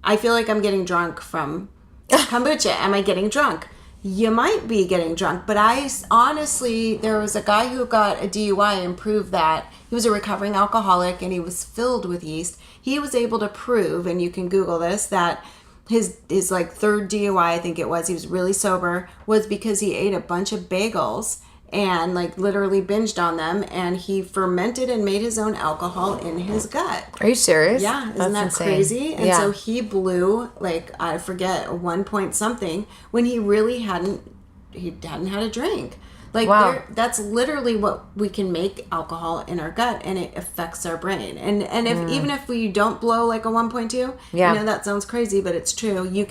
I feel like I'm getting drunk from kombucha. Am I getting drunk? You might be getting drunk, but I honestly, there was a guy who got a DUI and proved that he was a recovering alcoholic and he was filled with yeast. He was able to prove, and you can Google this, that his like third DUI, I think it was, he was really sober, was because he ate a bunch of bagels and like literally binged on them, and he fermented and made his own alcohol in his gut. Are you serious? Yeah, isn't that insane. Crazy? And so he blew like, I forget, 1 point something when he really hadn't had a drink. Like that's literally what we can make alcohol in our gut, and it affects our brain. And if even if we don't blow like a 1.2, that sounds crazy, but it's true. You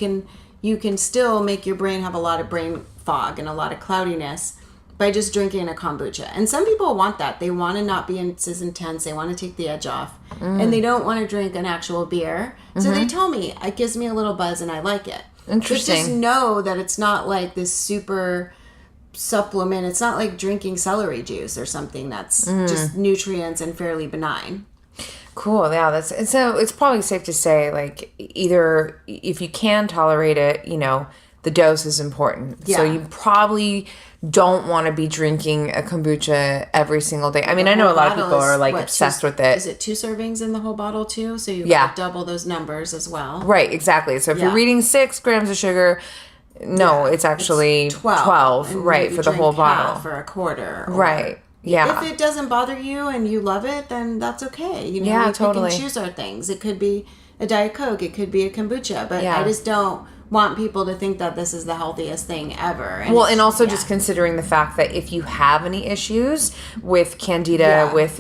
can still make your brain have a lot of brain fog and a lot of cloudiness by just drinking a kombucha. And some people want that. They want to not be as intense. They want to take the edge off. And they don't want to drink an actual beer. So they tell me, it gives me a little buzz and I like it. Interesting. But just know that it's not like this super supplement. It's not like drinking celery juice or something that's just nutrients and fairly benign. Cool. Yeah, so it's probably safe to say, like, either if you can tolerate it, the dose is important. Yeah. So you probably don't want to be drinking a kombucha every single day. I mean, I know a lot of people are like obsessed with it. Is it 2 servings in the whole bottle too? So you got double those numbers as well. Right, exactly. So if you're reading 6 grams of sugar, it's actually 12 right, for the whole bottle. For a quarter. Right. Yeah. If it doesn't bother you and you love it, then that's okay. We totally. can choose our things. It could be a Diet Coke. It could be a kombucha. But I just don't want people to think that this is the healthiest thing ever. And also just considering the fact that if you have any issues with candida, with,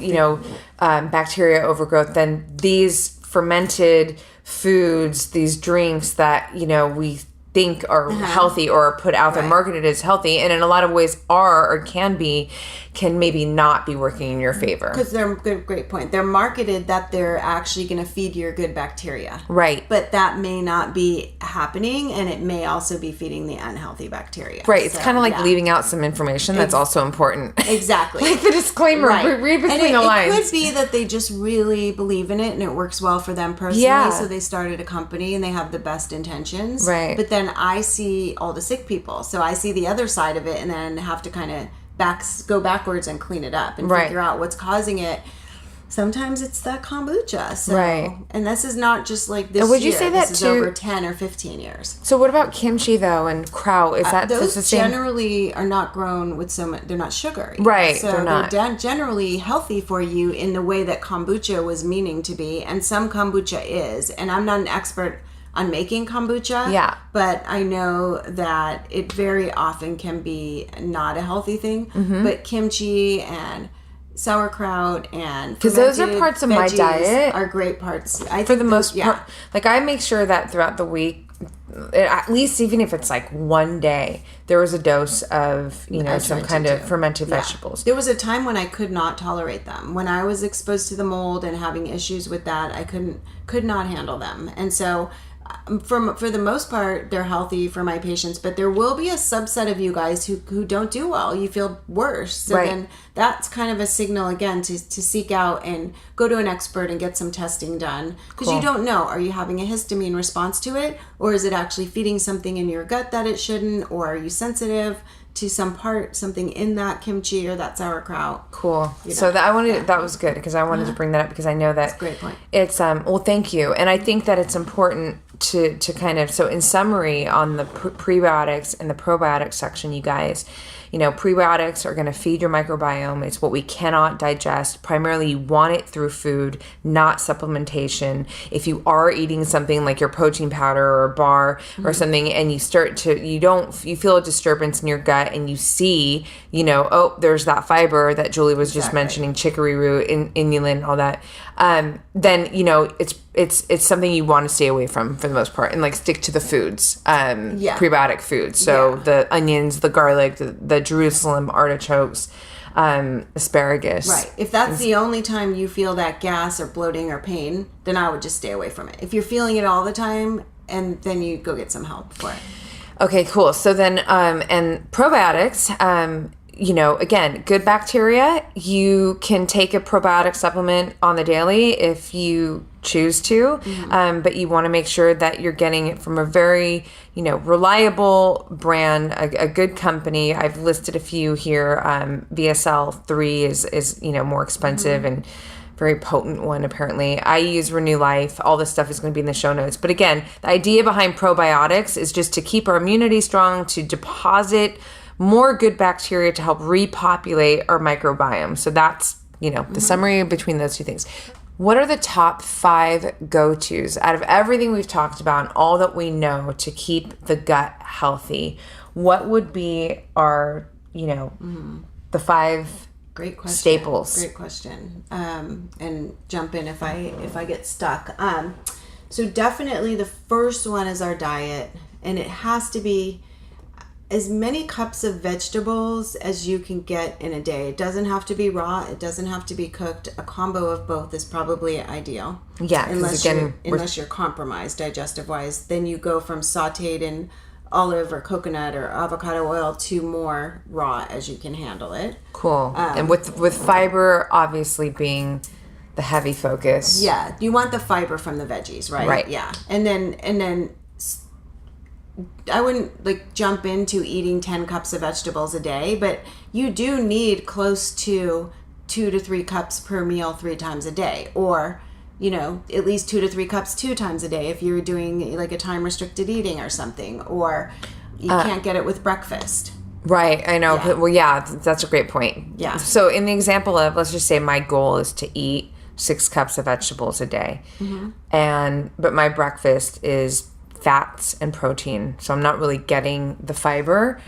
bacteria overgrowth, then these fermented foods, these drinks that, we think are healthy or are put out there marketed as healthy, and in a lot of ways are or can maybe not be working in your favor. Because they're great point. They're marketed that they're actually going to feed your good bacteria. Right. But that may not be happening, and it may also be feeding the unhealthy bacteria. Right. It's kind of like leaving out some information that's also important. Exactly. Like the disclaimer. Right. Read between the lines. It could be that they just really believe in it and it works well for them personally. So they started a company and they have the best intentions. Right. But then I see all the sick people. So I see the other side of it and then have to kind of go backwards and clean it up and figure out what's causing it. Sometimes it's that kombucha. So, and this is not just like this. And would you year. say that this too? is over 10 or 15 years. So what about kimchi though and kraut? Is that those the same? Generally are not grown with so much. They're not sugary, right? So they're not generally healthy for you in the way that kombucha was meaning to be, and some kombucha is. And I'm not an expert on making kombucha, but I know that it very often can be not a healthy thing. But kimchi and sauerkraut and because those are parts of my diet are great parts. For the most part, like I make sure that throughout the week, at least even if it's like one day, there was a dose of some kind of fermented vegetables. There was a time when I could not tolerate them. When I was exposed to the mold and having issues with that, I could not handle them, and so. For the most part, they're healthy for my patients, but there will be a subset of you guys who don't do well. You feel worse. So then that's kind of a signal, again, to seek out and go to an expert and get some testing done. Because you don't know, are you having a histamine response to it? Or is it actually feeding something in your gut that it shouldn't? Or are you sensitive to something in that kimchi or that sauerkraut? Cool. So that was good because I wanted to bring that up because I know that that's a great point. It's well, thank you. And I think that it's important to kind of, so in summary on the prebiotics and the probiotics section, you guys, prebiotics are going to feed your microbiome. It's what we cannot digest. Primarily, you want it through food, not supplementation. If you are eating something like your protein powder or a bar or something, and you you feel a disturbance in your gut, and you see, there's that fiber that Julie was just mentioning, chicory root, inulin, all that. Then it's something you want to stay away from for the most part, and like stick to the foods, prebiotic foods. So the onions, the garlic, the Jerusalem artichokes, asparagus. Right. If that's the only time you feel that gas or bloating or pain, then I would just stay away from it. If you're feeling it all the time, and then you go get some help for it. Okay, cool. So then, and probiotics, again, good bacteria. You can take a probiotic supplement on the daily if you choose to, but you want to make sure that you're getting it from a very, reliable brand, a good company. I've listed a few here. VSL3 is more expensive and very potent one, apparently. I use Renew Life. All this stuff is going to be in the show notes. But again, the idea behind probiotics is just to keep our immunity strong, to deposit more good bacteria to help repopulate our microbiome. So that's, the summary between those two things. What are the top 5 go-tos out of everything we've talked about and all that we know to keep the gut healthy? What would be our, the 5 Great question. staples? Great question. And jump in if I get stuck. So definitely the first one is our diet, and it has to be as many cups of vegetables as you can get in a day. It doesn't have to be raw. It doesn't have to be cooked. A combo of both is probably ideal. Yeah, unless you're compromised digestive-wise. Then you go from sautéed in olive or coconut or avocado oil to more raw as you can handle it. Cool. And with fiber obviously being the heavy focus. Yeah, you want the fiber from the veggies, right? Right. Yeah, and then I wouldn't like jump into eating 10 cups of vegetables a day, but you do need close to 2 to 3 cups per meal 3 times a day, or at least 2 to 3 cups 2 times a day if you're doing like a time restricted eating or something, or you can't get it with breakfast. Right, I know. Yeah. Well, yeah, that's a great point. Yeah. So in the example of, let's just say my goal is to eat 6 cups of vegetables a day, but my breakfast is fats and protein, so I'm not really getting the fiber,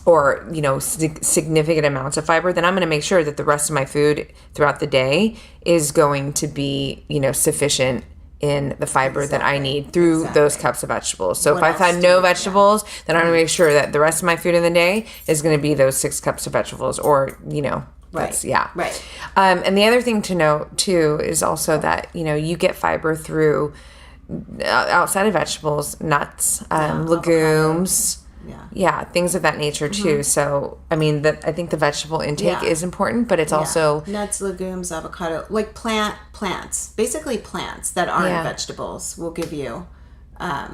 or significant amounts of fiber. Then I'm going to make sure that the rest of my food throughout the day is going to be sufficient in the fiber that I need through those cups of vegetables. So if I've had no vegetables, then I'm going to make sure that the rest of my food in the day is going to be those 6 cups of vegetables, or Right. Right. And the other thing to note too is also that you get fiber through outside of vegetables, nuts, legumes, things of that nature too. So I mean, I think the vegetable intake is important, but it's also nuts, legumes, avocado, like plants, basically plants that aren't vegetables will give you.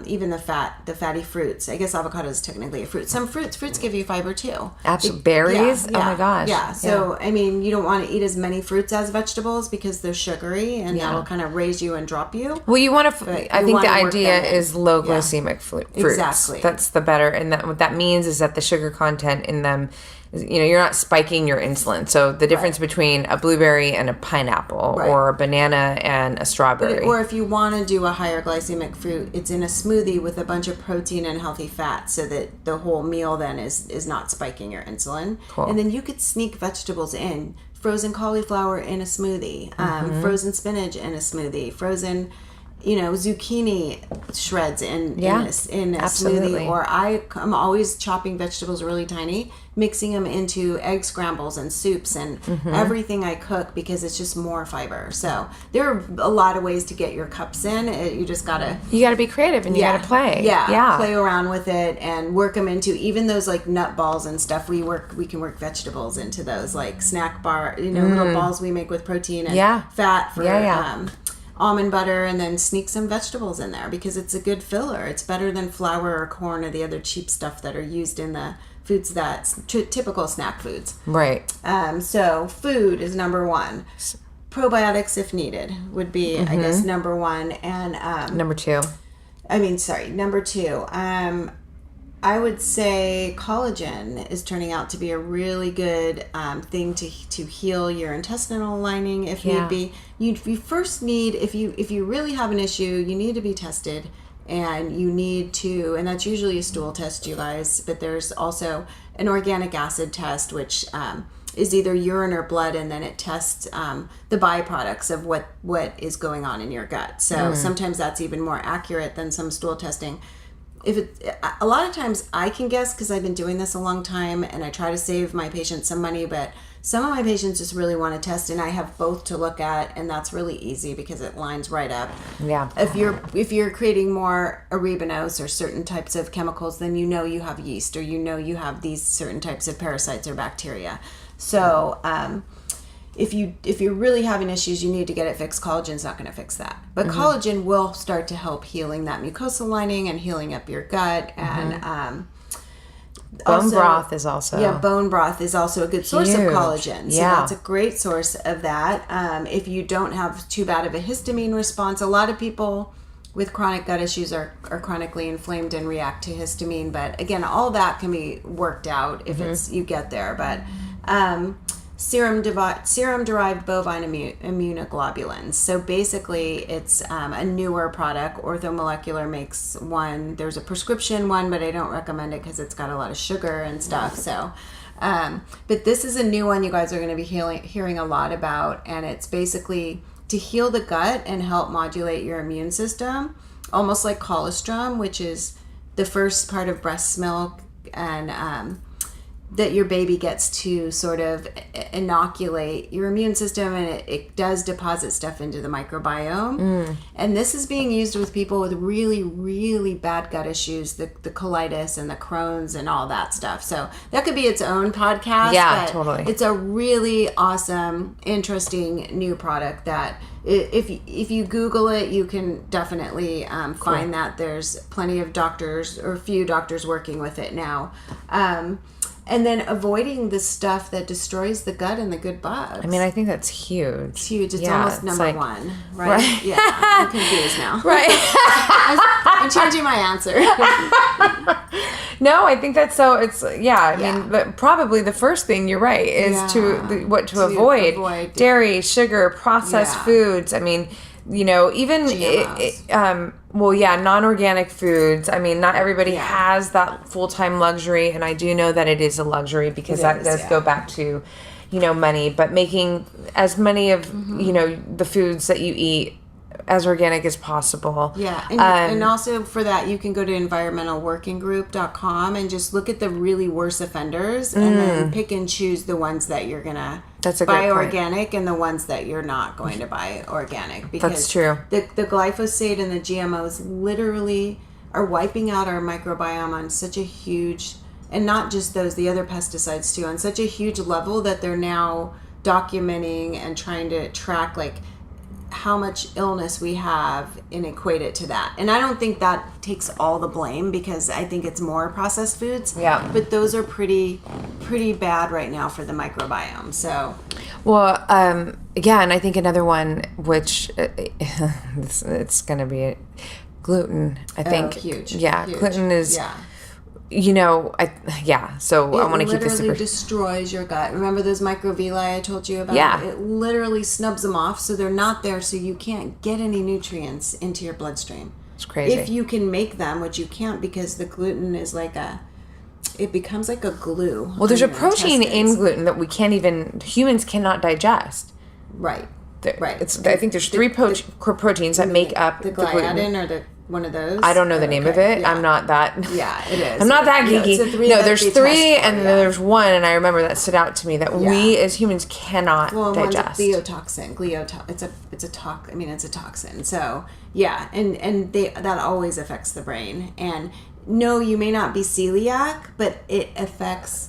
Even the fatty fruits. I guess avocado is technically a fruit. Some fruits give you fiber too. Absolutely. Berries? Yeah, oh my gosh. Yeah. So, I mean, you don't want to eat as many fruits as vegetables because they're sugary and that'll kind of raise you and drop you. Well, you want to, I think the idea is low glycemic fruits. Exactly. That's the better. And what that means is that the sugar content in them, you're not spiking your insulin. So the difference between a blueberry and a pineapple, or a banana and a strawberry. Or if you want to do a higher glycemic fruit, it's in a smoothie with a bunch of protein and healthy fat, so that the whole meal then is not spiking your insulin. Cool. And then you could sneak vegetables in. Frozen cauliflower in a smoothie, frozen spinach in a smoothie, frozen zucchini shreds in a smoothie. Or I'm always chopping vegetables really tiny, mixing them into egg scrambles and soups and everything I cook, because it's just more fiber. So there are a lot of ways to get your cups in. You just gotta be creative, and you gotta play. Play around with it and work them into even those like nut balls and stuff. We can work vegetables into those, like snack bar, little balls we make with protein and fat for almond butter, and then sneak some vegetables in there because it's a good filler. It's better than flour or corn or the other cheap stuff that are used in the foods that's typical snack foods. Right. So food is number 1. Probiotics, if needed, would be, I guess, number 1. And number 2. Number 2. I would say collagen is turning out to be a really good thing to heal your intestinal lining if need be. You first need, if you really have an issue, you need to be tested, and you need to, and that's usually a stool test, you guys, but there's also an organic acid test, which is either urine or blood, and then it tests the byproducts of what is going on in your gut. So sometimes that's even more accurate than some stool testing. A lot of times I can guess because I've been doing this a long time, and I try to save my patients some money, but some of my patients just really want to test, and I have both to look at, and that's really easy because it lines right up. Yeah. If you're creating more arabinose or certain types of chemicals, then you have yeast, or you have these certain types of parasites or bacteria. So if you're really having issues, you need to get it fixed. Collagen's not going to fix that, but collagen will start to help healing that mucosal lining and healing up your gut. And bone broth is also bone broth is also a good source of collagen. So that's a great source of that. If you don't have too bad of a histamine response, a lot of people with chronic gut issues are chronically inflamed and react to histamine. But again, all that can be worked out if you get there. But serum-derived bovine immunoglobulins. So basically, it's a newer product. Orthomolecular makes one. There's a prescription one, but I don't recommend it because it's got a lot of sugar and stuff. So, but this is a new one you guys are going to be hearing a lot about, and it's basically to heal the gut and help modulate your immune system, almost like colostrum, which is the first part of breast milk, and that your baby gets to sort of inoculate your immune system, and it does deposit stuff into the microbiome. And this is being used with people with really, really bad gut issues, the colitis and the Crohn's and all that stuff. So that could be its own podcast. Yeah, but totally. It's a really awesome, interesting new product that if you Google it, you can definitely find that there's plenty of doctors, or a few doctors working with it now. And then avoiding the stuff that destroys the gut and the good bugs. I mean, I think that's huge. It's huge. It's almost number like, one, right? Yeah, I'm confused now. Right. I'm changing my answer. No, I think that's so. It's I mean, probably the first thing, you're right, is to avoid dairy, sugar, processed foods. I mean, even non-organic foods. I mean, not everybody has that full-time luxury, and I do know that it is a luxury because that does go back to, money. But making as many of the foods that you eat as organic as possible. Yeah, and also for that, you can go to environmentalworkinggroup.com and just look at the really worst offenders, and then pick and choose the ones that you're gonna buy organic and the ones that you're not going to buy organic. Because that's true. The glyphosate and the GMOs literally are wiping out our microbiome on such a huge, and not just those, the other pesticides too, on such a huge level that they're now documenting and trying to track how much illness we have and equate it to that. And I don't think that takes all the blame, because I think it's more processed foods. Yeah. But those are pretty bad right now for the microbiome. So, well, and I think another one, which it's going to be gluten. I think huge. Yeah, huge. Gluten is. Yeah. So I want to keep this super. It literally destroys your gut. Remember those microvilli I told you about? Yeah. It literally snubs them off, so they're not there, so you can't get any nutrients into your bloodstream. It's crazy. If you can make them, which you can't, because the gluten is it becomes like a glue. Well, there's a protein in gluten that humans cannot digest. Right. Right. I think there's three proteins that make up the gliadin, or the one of those. I don't know the name of it. Yeah. I'm not that. Yeah, it is. I'm not that geeky. There's three, and then there's one, and I remember that stood out to me that we as humans cannot digest. One's a gliotoxin. It's a toxin. So and that always affects the brain. And no, you may not be celiac, but it affects.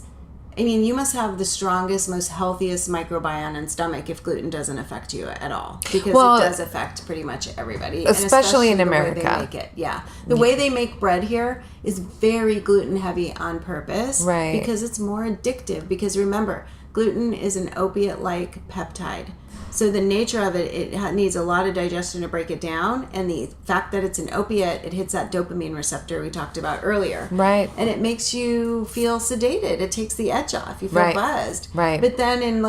I mean, you must have the strongest, most healthiest microbiome and stomach if gluten doesn't affect you at all, because it does affect pretty much everybody, especially in America. The way they make it, the way they make bread here is very gluten heavy on purpose, right? Because it's more addictive. Because remember, gluten is an opiate-like peptide. So the nature of it needs a lot of digestion to break it down, and the fact that it's an opiate, it hits that dopamine receptor we talked about earlier. Right. And it makes you feel sedated. It takes the edge off. You feel buzzed. Right. But then in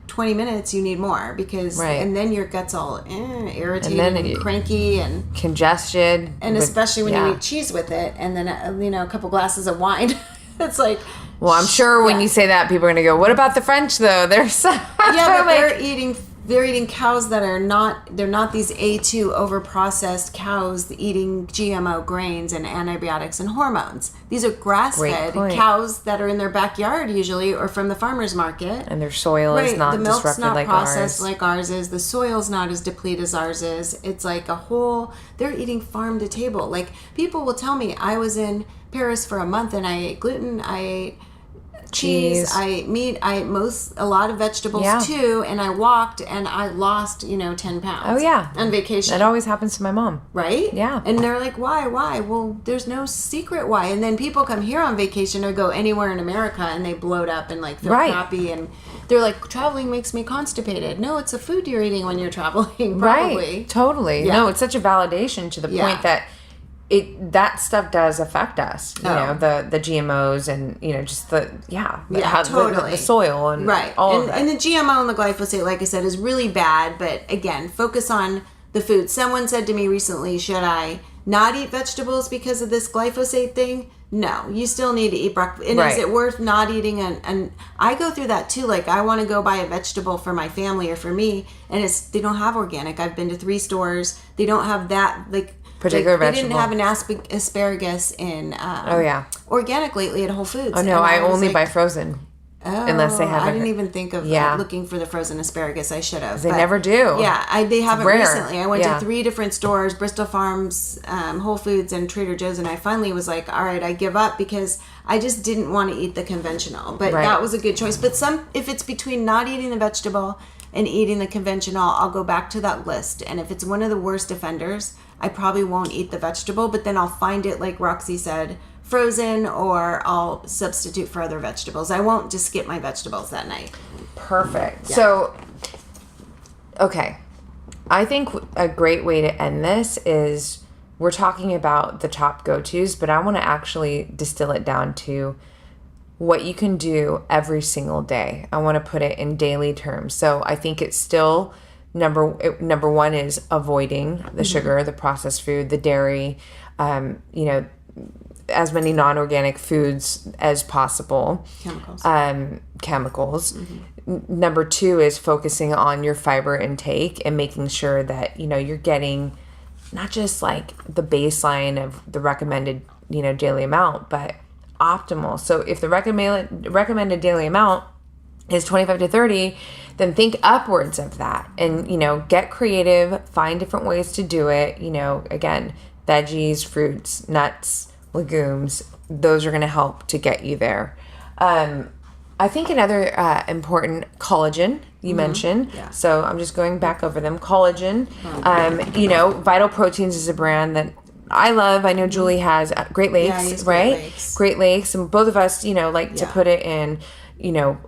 20 minutes, you need more, because, and then your gut's all irritated and cranky and congested. And especially when you eat cheese with it, and then, a couple glasses of wine. It's like... Well, I'm sure when you say that, people are going to go, what about the French, though? They're so... Yeah, but they're eating cows that are they're not these A2 overprocessed cows eating GMO grains and antibiotics and hormones. These are grass-fed cows that are in their backyard usually, or from the farmer's market. And their soil is not disrupted like ours. The milk's not processed like ours is. The soil's not as depleted as ours is. It's like they're eating farm to table. Like, people will tell me, I was in Paris for a month and I ate gluten, I ate cheese, I ate meat, I ate a lot of vegetables too, and I walked and I lost 10 pounds. Oh yeah, on vacation. That always happens to my mom, right? Yeah. And they're like, why? Well, there's no secret why. And then people come here on vacation or go anywhere in America and they bloat up and feel crappy, and they're like, traveling makes me constipated. No, it's the food you're eating when you're traveling, probably. Right, totally. No, it's such a validation to the point that that stuff does affect us, you know, the GMOs and, just totally. The soil and all of it. And the GMO and the glyphosate, like I said, is really bad. But again, focus on the food. Someone said to me recently, should I not eat vegetables because of this glyphosate thing? No, you still need to eat breakfast. And is it worth not eating? And I go through that too. Like, I want to go buy a vegetable for my family or for me, and they don't have organic. I've been to 3 stores. They don't have that. Like, particular They vegetable. didn't have an asparagus in organic lately at Whole Foods. Oh no, I only buy frozen. Unless they have I didn't even think of looking for the frozen asparagus. I should have. They never do. Yeah, they haven't rare. Recently. I went to 3 different stores, Bristol Farms, Whole Foods, and Trader Joe's, and I finally was like, all right, I give up because I just didn't want to eat the conventional. But that was a good choice. But if it's between not eating the vegetable and eating the conventional, I'll go back to that list. And if it's one of the worst offenders, I probably won't eat the vegetable, but then I'll find it, like Roxy said, frozen, or I'll substitute for other vegetables. I won't just skip my vegetables that night. Perfect. Yeah. So, okay. I think a great way to end this is we're talking about the top go-tos, but I want to actually distill it down to what you can do every single day. I want to put it in daily terms. So I think it's still number one is avoiding the sugar, the processed food, the dairy, as many non-organic foods as possible. Chemicals. Number 2 is focusing on your fiber intake and making sure that, you're getting not just like the baseline of the recommended, daily amount, but optimal. So if the recommended daily amount is 25 to 30, then think upwards of that and, get creative, find different ways to do it. Again, veggies, fruits, nuts, legumes, those are going to help to get you there. I think another important, collagen, you mentioned. Yeah. So I'm just going back over them. Collagen, Vital Proteins is a brand that I love. I know Julie has Great Lakes, right? Great Lakes. And both of us, like to put it in,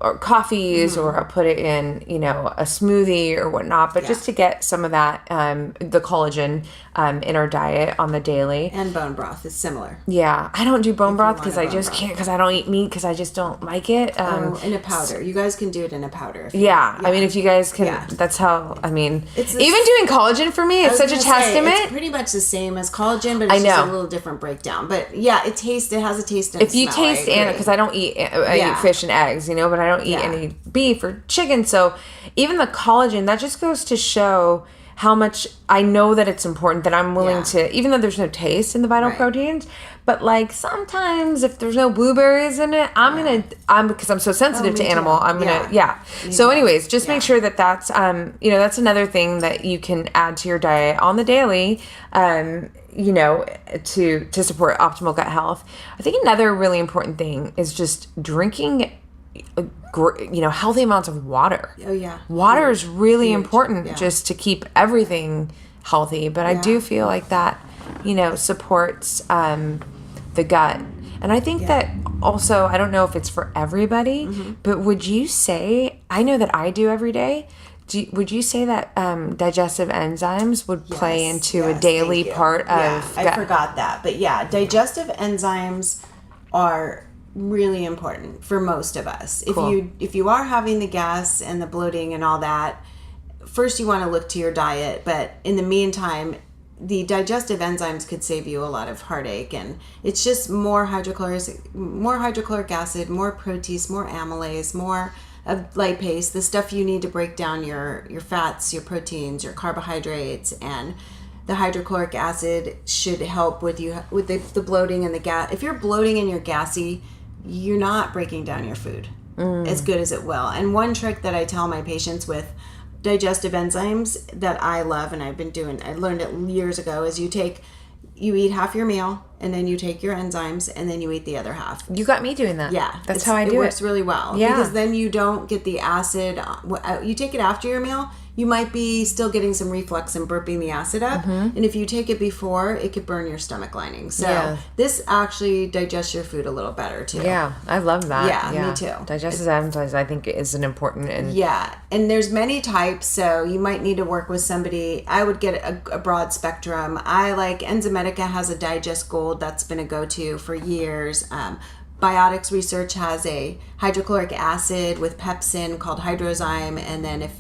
or coffees, or I'll put it in, a smoothie or whatnot, but just to get some of that, the collagen in our diet on the daily. And bone broth is similar. Yeah. I don't do bone broth because I just can't, because I don't eat meat because I just don't like it. In a powder. You guys can do it in a powder. I mean, if you guys can, that's how, even doing collagen for me, it's such a testament. It's pretty much the same as collagen, but it's just a little different breakdown. But it has a taste and if you smell, taste animal, because I don't eat, I eat fish and eggs, but I don't eat any beef or chicken. So even the collagen, that just goes to show how much I know that it's important, that I'm willing to, even though there's no taste in the vital proteins, but like sometimes if there's no blueberries in it, because I'm so sensitive to animal, I'm gonna, So anyways, just make sure that that's, that's another thing that you can add to your diet on the daily, to support optimal gut health. I think another really important thing is just drinking healthy amounts of water. Oh yeah. Water is really important just to keep everything healthy, but I do feel like that, supports the gut. And I think that also, I don't know if it's for everybody, but would you say, I know that I do every day, would you say that digestive enzymes would play into a daily part of gut? I forgot that. But digestive enzymes are really important for most of us. Cool. If you are having the gas and the bloating and all that, first you want to look to your diet, but in the meantime, the digestive enzymes could save you a lot of heartache. And it's just more hydrochloric acid, more protease, more amylase, more of lipase, the stuff you need to break down your fats, your proteins, your carbohydrates, and the hydrochloric acid should help with the bloating and the gas. If you're bloating and you're gassy, you're not breaking down your food as good as it will. And one trick that I tell my patients with digestive enzymes that I love, and I learned it years ago, is you eat half your meal, and then you take your enzymes, and then you eat the other half. You got me doing that. Yeah. That's how I do it. It works really well. Yeah. Because then you don't get the acid. You take it after your meal, you might be still getting some reflux and burping the acid up. And if you take it before, it could burn your stomach lining. So this actually digests your food a little better too. Yeah, I love that. Yeah, me too. Digestive enzymes, I think, is an important. And there's many types, so you might need to work with somebody. I would get a broad spectrum. I like Enzymedica has a Digest Gold that's been a go-to for years. Biotics Research has a hydrochloric acid with pepsin called Hydrozyme, and then if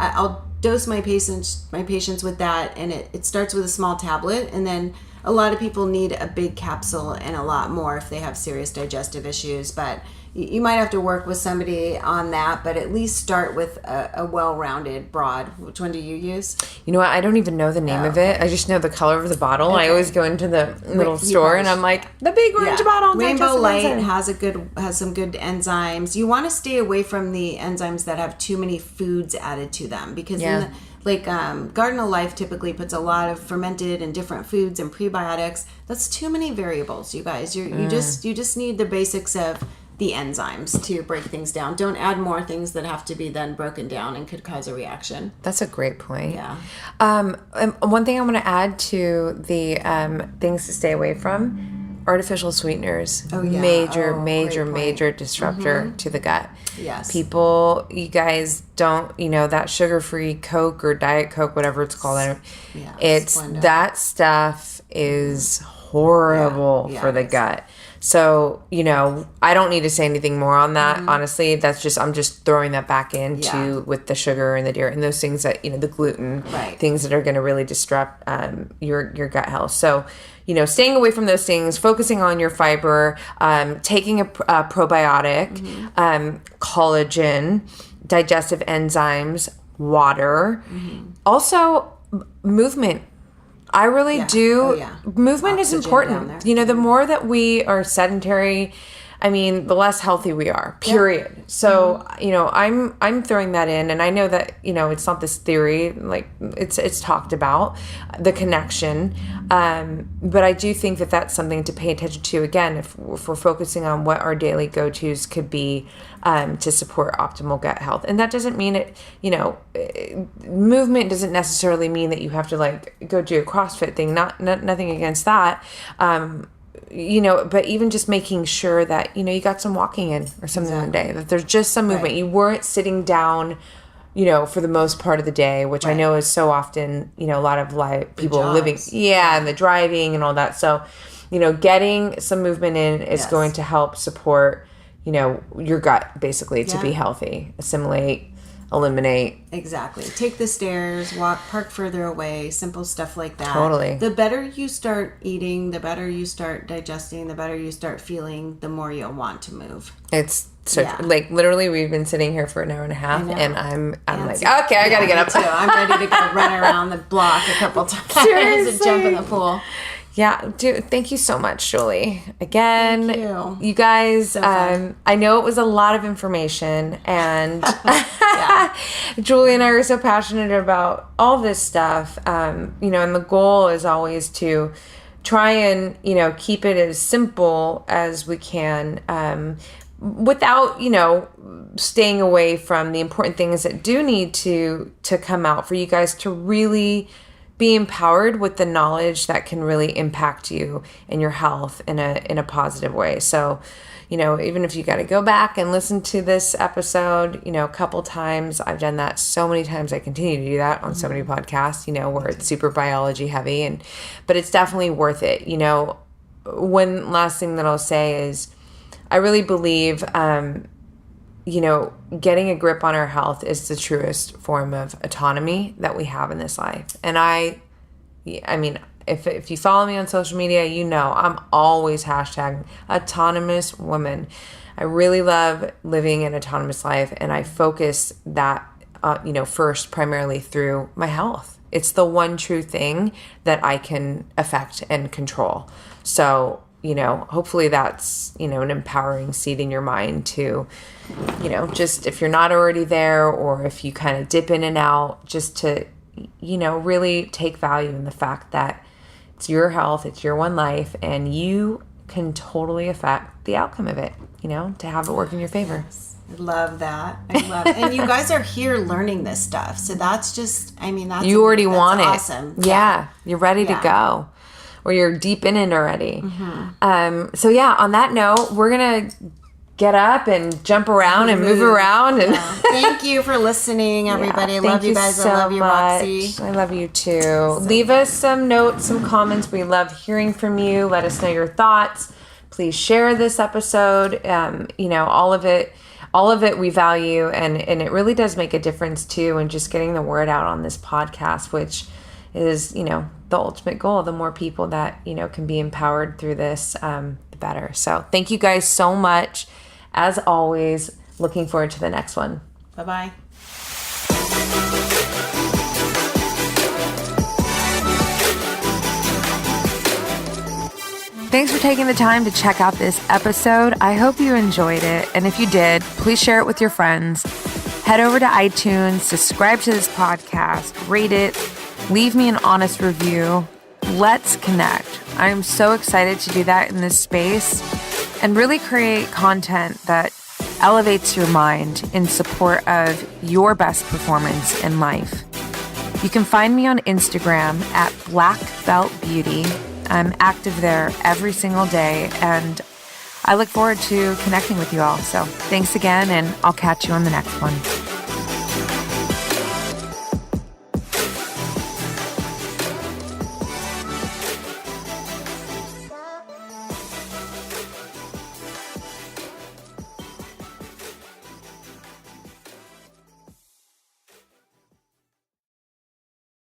I'll dose my patients with that, and it starts with a small tablet, and then a lot of people need a big capsule and a lot more if they have serious digestive issues, but you might have to work with somebody on that, but at least start with a well-rounded broad. Which one do you use? You know what? I don't even know the name of it. I just know the color of the bottle. Okay. I always go into the little store and I'm like, the big orange bottle. Rainbow Light has some good enzymes. You want to stay away from the enzymes that have too many foods added to them, because Garden of Life typically puts a lot of fermented and different foods and prebiotics. That's too many variables, you guys. You just need the basics of the enzymes to break things down. Don't add more things that have to be then broken down and could cause a reaction. That's a great point. Yeah. One thing I'm going to add to the things to stay away from: artificial sweeteners. Oh yeah. Major disruptor to the gut. Yes. People, you guys don't, that sugar-free Coke or Diet Coke, whatever it's called. That stuff is horrible for the gut. So, I don't need to say anything more on that. Honestly, I'm just throwing that back into with the sugar and the dairy and those things that, the gluten, things that are going to really disrupt your gut health. So, staying away from those things, focusing on your fiber, taking a probiotic, collagen, digestive enzymes, water, also movement. I really do. Oh, yeah. Movement is important. The more that we are sedentary, the less healthy we are, period. Yeah. So, I'm throwing that in, and I know that, it's not this theory, like it's talked about, the connection. But I do think that that's something to pay attention to, again, if we're focusing on what our daily go-tos could be to support optimal gut health. And that doesn't mean movement doesn't necessarily mean that you have to go do a CrossFit thing, nothing against that. But even just making sure that, you got some walking in or something one day, that there's just some movement. You weren't sitting down, for the most part of the day, which I know is so often, a lot of people living, and the driving and all that. So, getting some movement in is going to help support, your gut basically to be healthy, assimilate, eliminate. Exactly. Take the stairs, park further away, simple stuff like that. Totally. The better you start eating, the better you start digesting, the better you start feeling, the more you'll want to move. It's so literally we've been sitting here for an hour and a half and I'm like, okay, I got to get up. Too. I'm ready to go run around the block a couple times and jump in the pool. Yeah, dude, thank you so much, Julie. Again, thank you. You guys, I know it was a lot of information, and Julie and I are so passionate about all this stuff, and the goal is always to try and, keep it as simple as we can, without, staying away from the important things that do need to come out for you guys to really be empowered with the knowledge that can really impact you and your health in a positive way. So, even if you got to go back and listen to this episode, a couple times, I've done that so many times. I continue to do that on so many podcasts, where it's super biology heavy, but it's definitely worth it. One last thing that I'll say is I really believe, getting a grip on our health is the truest form of autonomy that we have in this life. And if you follow me on social media, I'm always hashtag autonomous woman. I really love living an autonomous life, and I focus that, first primarily through my health. It's the one true thing that I can affect and control. So, hopefully that's, an empowering seed in your mind to, just if you're not already there, or if you kind of dip in and out, just to, really take value in the fact that it's your health, it's your one life, and you can totally affect the outcome of it, to have it work in your favor. Yes. I love that. And you guys are here learning this stuff. So that's just, you already want it. Awesome. Yeah. You're ready to go. Or you're deep in it already. Mm-hmm. So on that note, we're going to get up and jump around and move around. And thank you for listening, everybody. I love you guys. So I love you, Roxy. I love you too. Leave us some notes, some comments. We love hearing from you. Let us know your thoughts. Please share this episode. All of it we value, and it really does make a difference too in just getting the word out on this podcast, which is, the ultimate goal. The more people that, can be empowered through this, the better. So thank you guys so much. As always, looking forward to the next one. Bye-bye. Thanks for taking the time to check out this episode. I hope you enjoyed it. And if you did, please share it with your friends. Head over to iTunes, subscribe to this podcast, rate it, leave me an honest review. Let's connect. I'm so excited to do that in this space and really create content that elevates your mind in support of your best performance in life. You can find me on Instagram at Black Belt Beauty. I'm active there every single day, and I look forward to connecting with you all. So thanks again, and I'll catch you on the next one.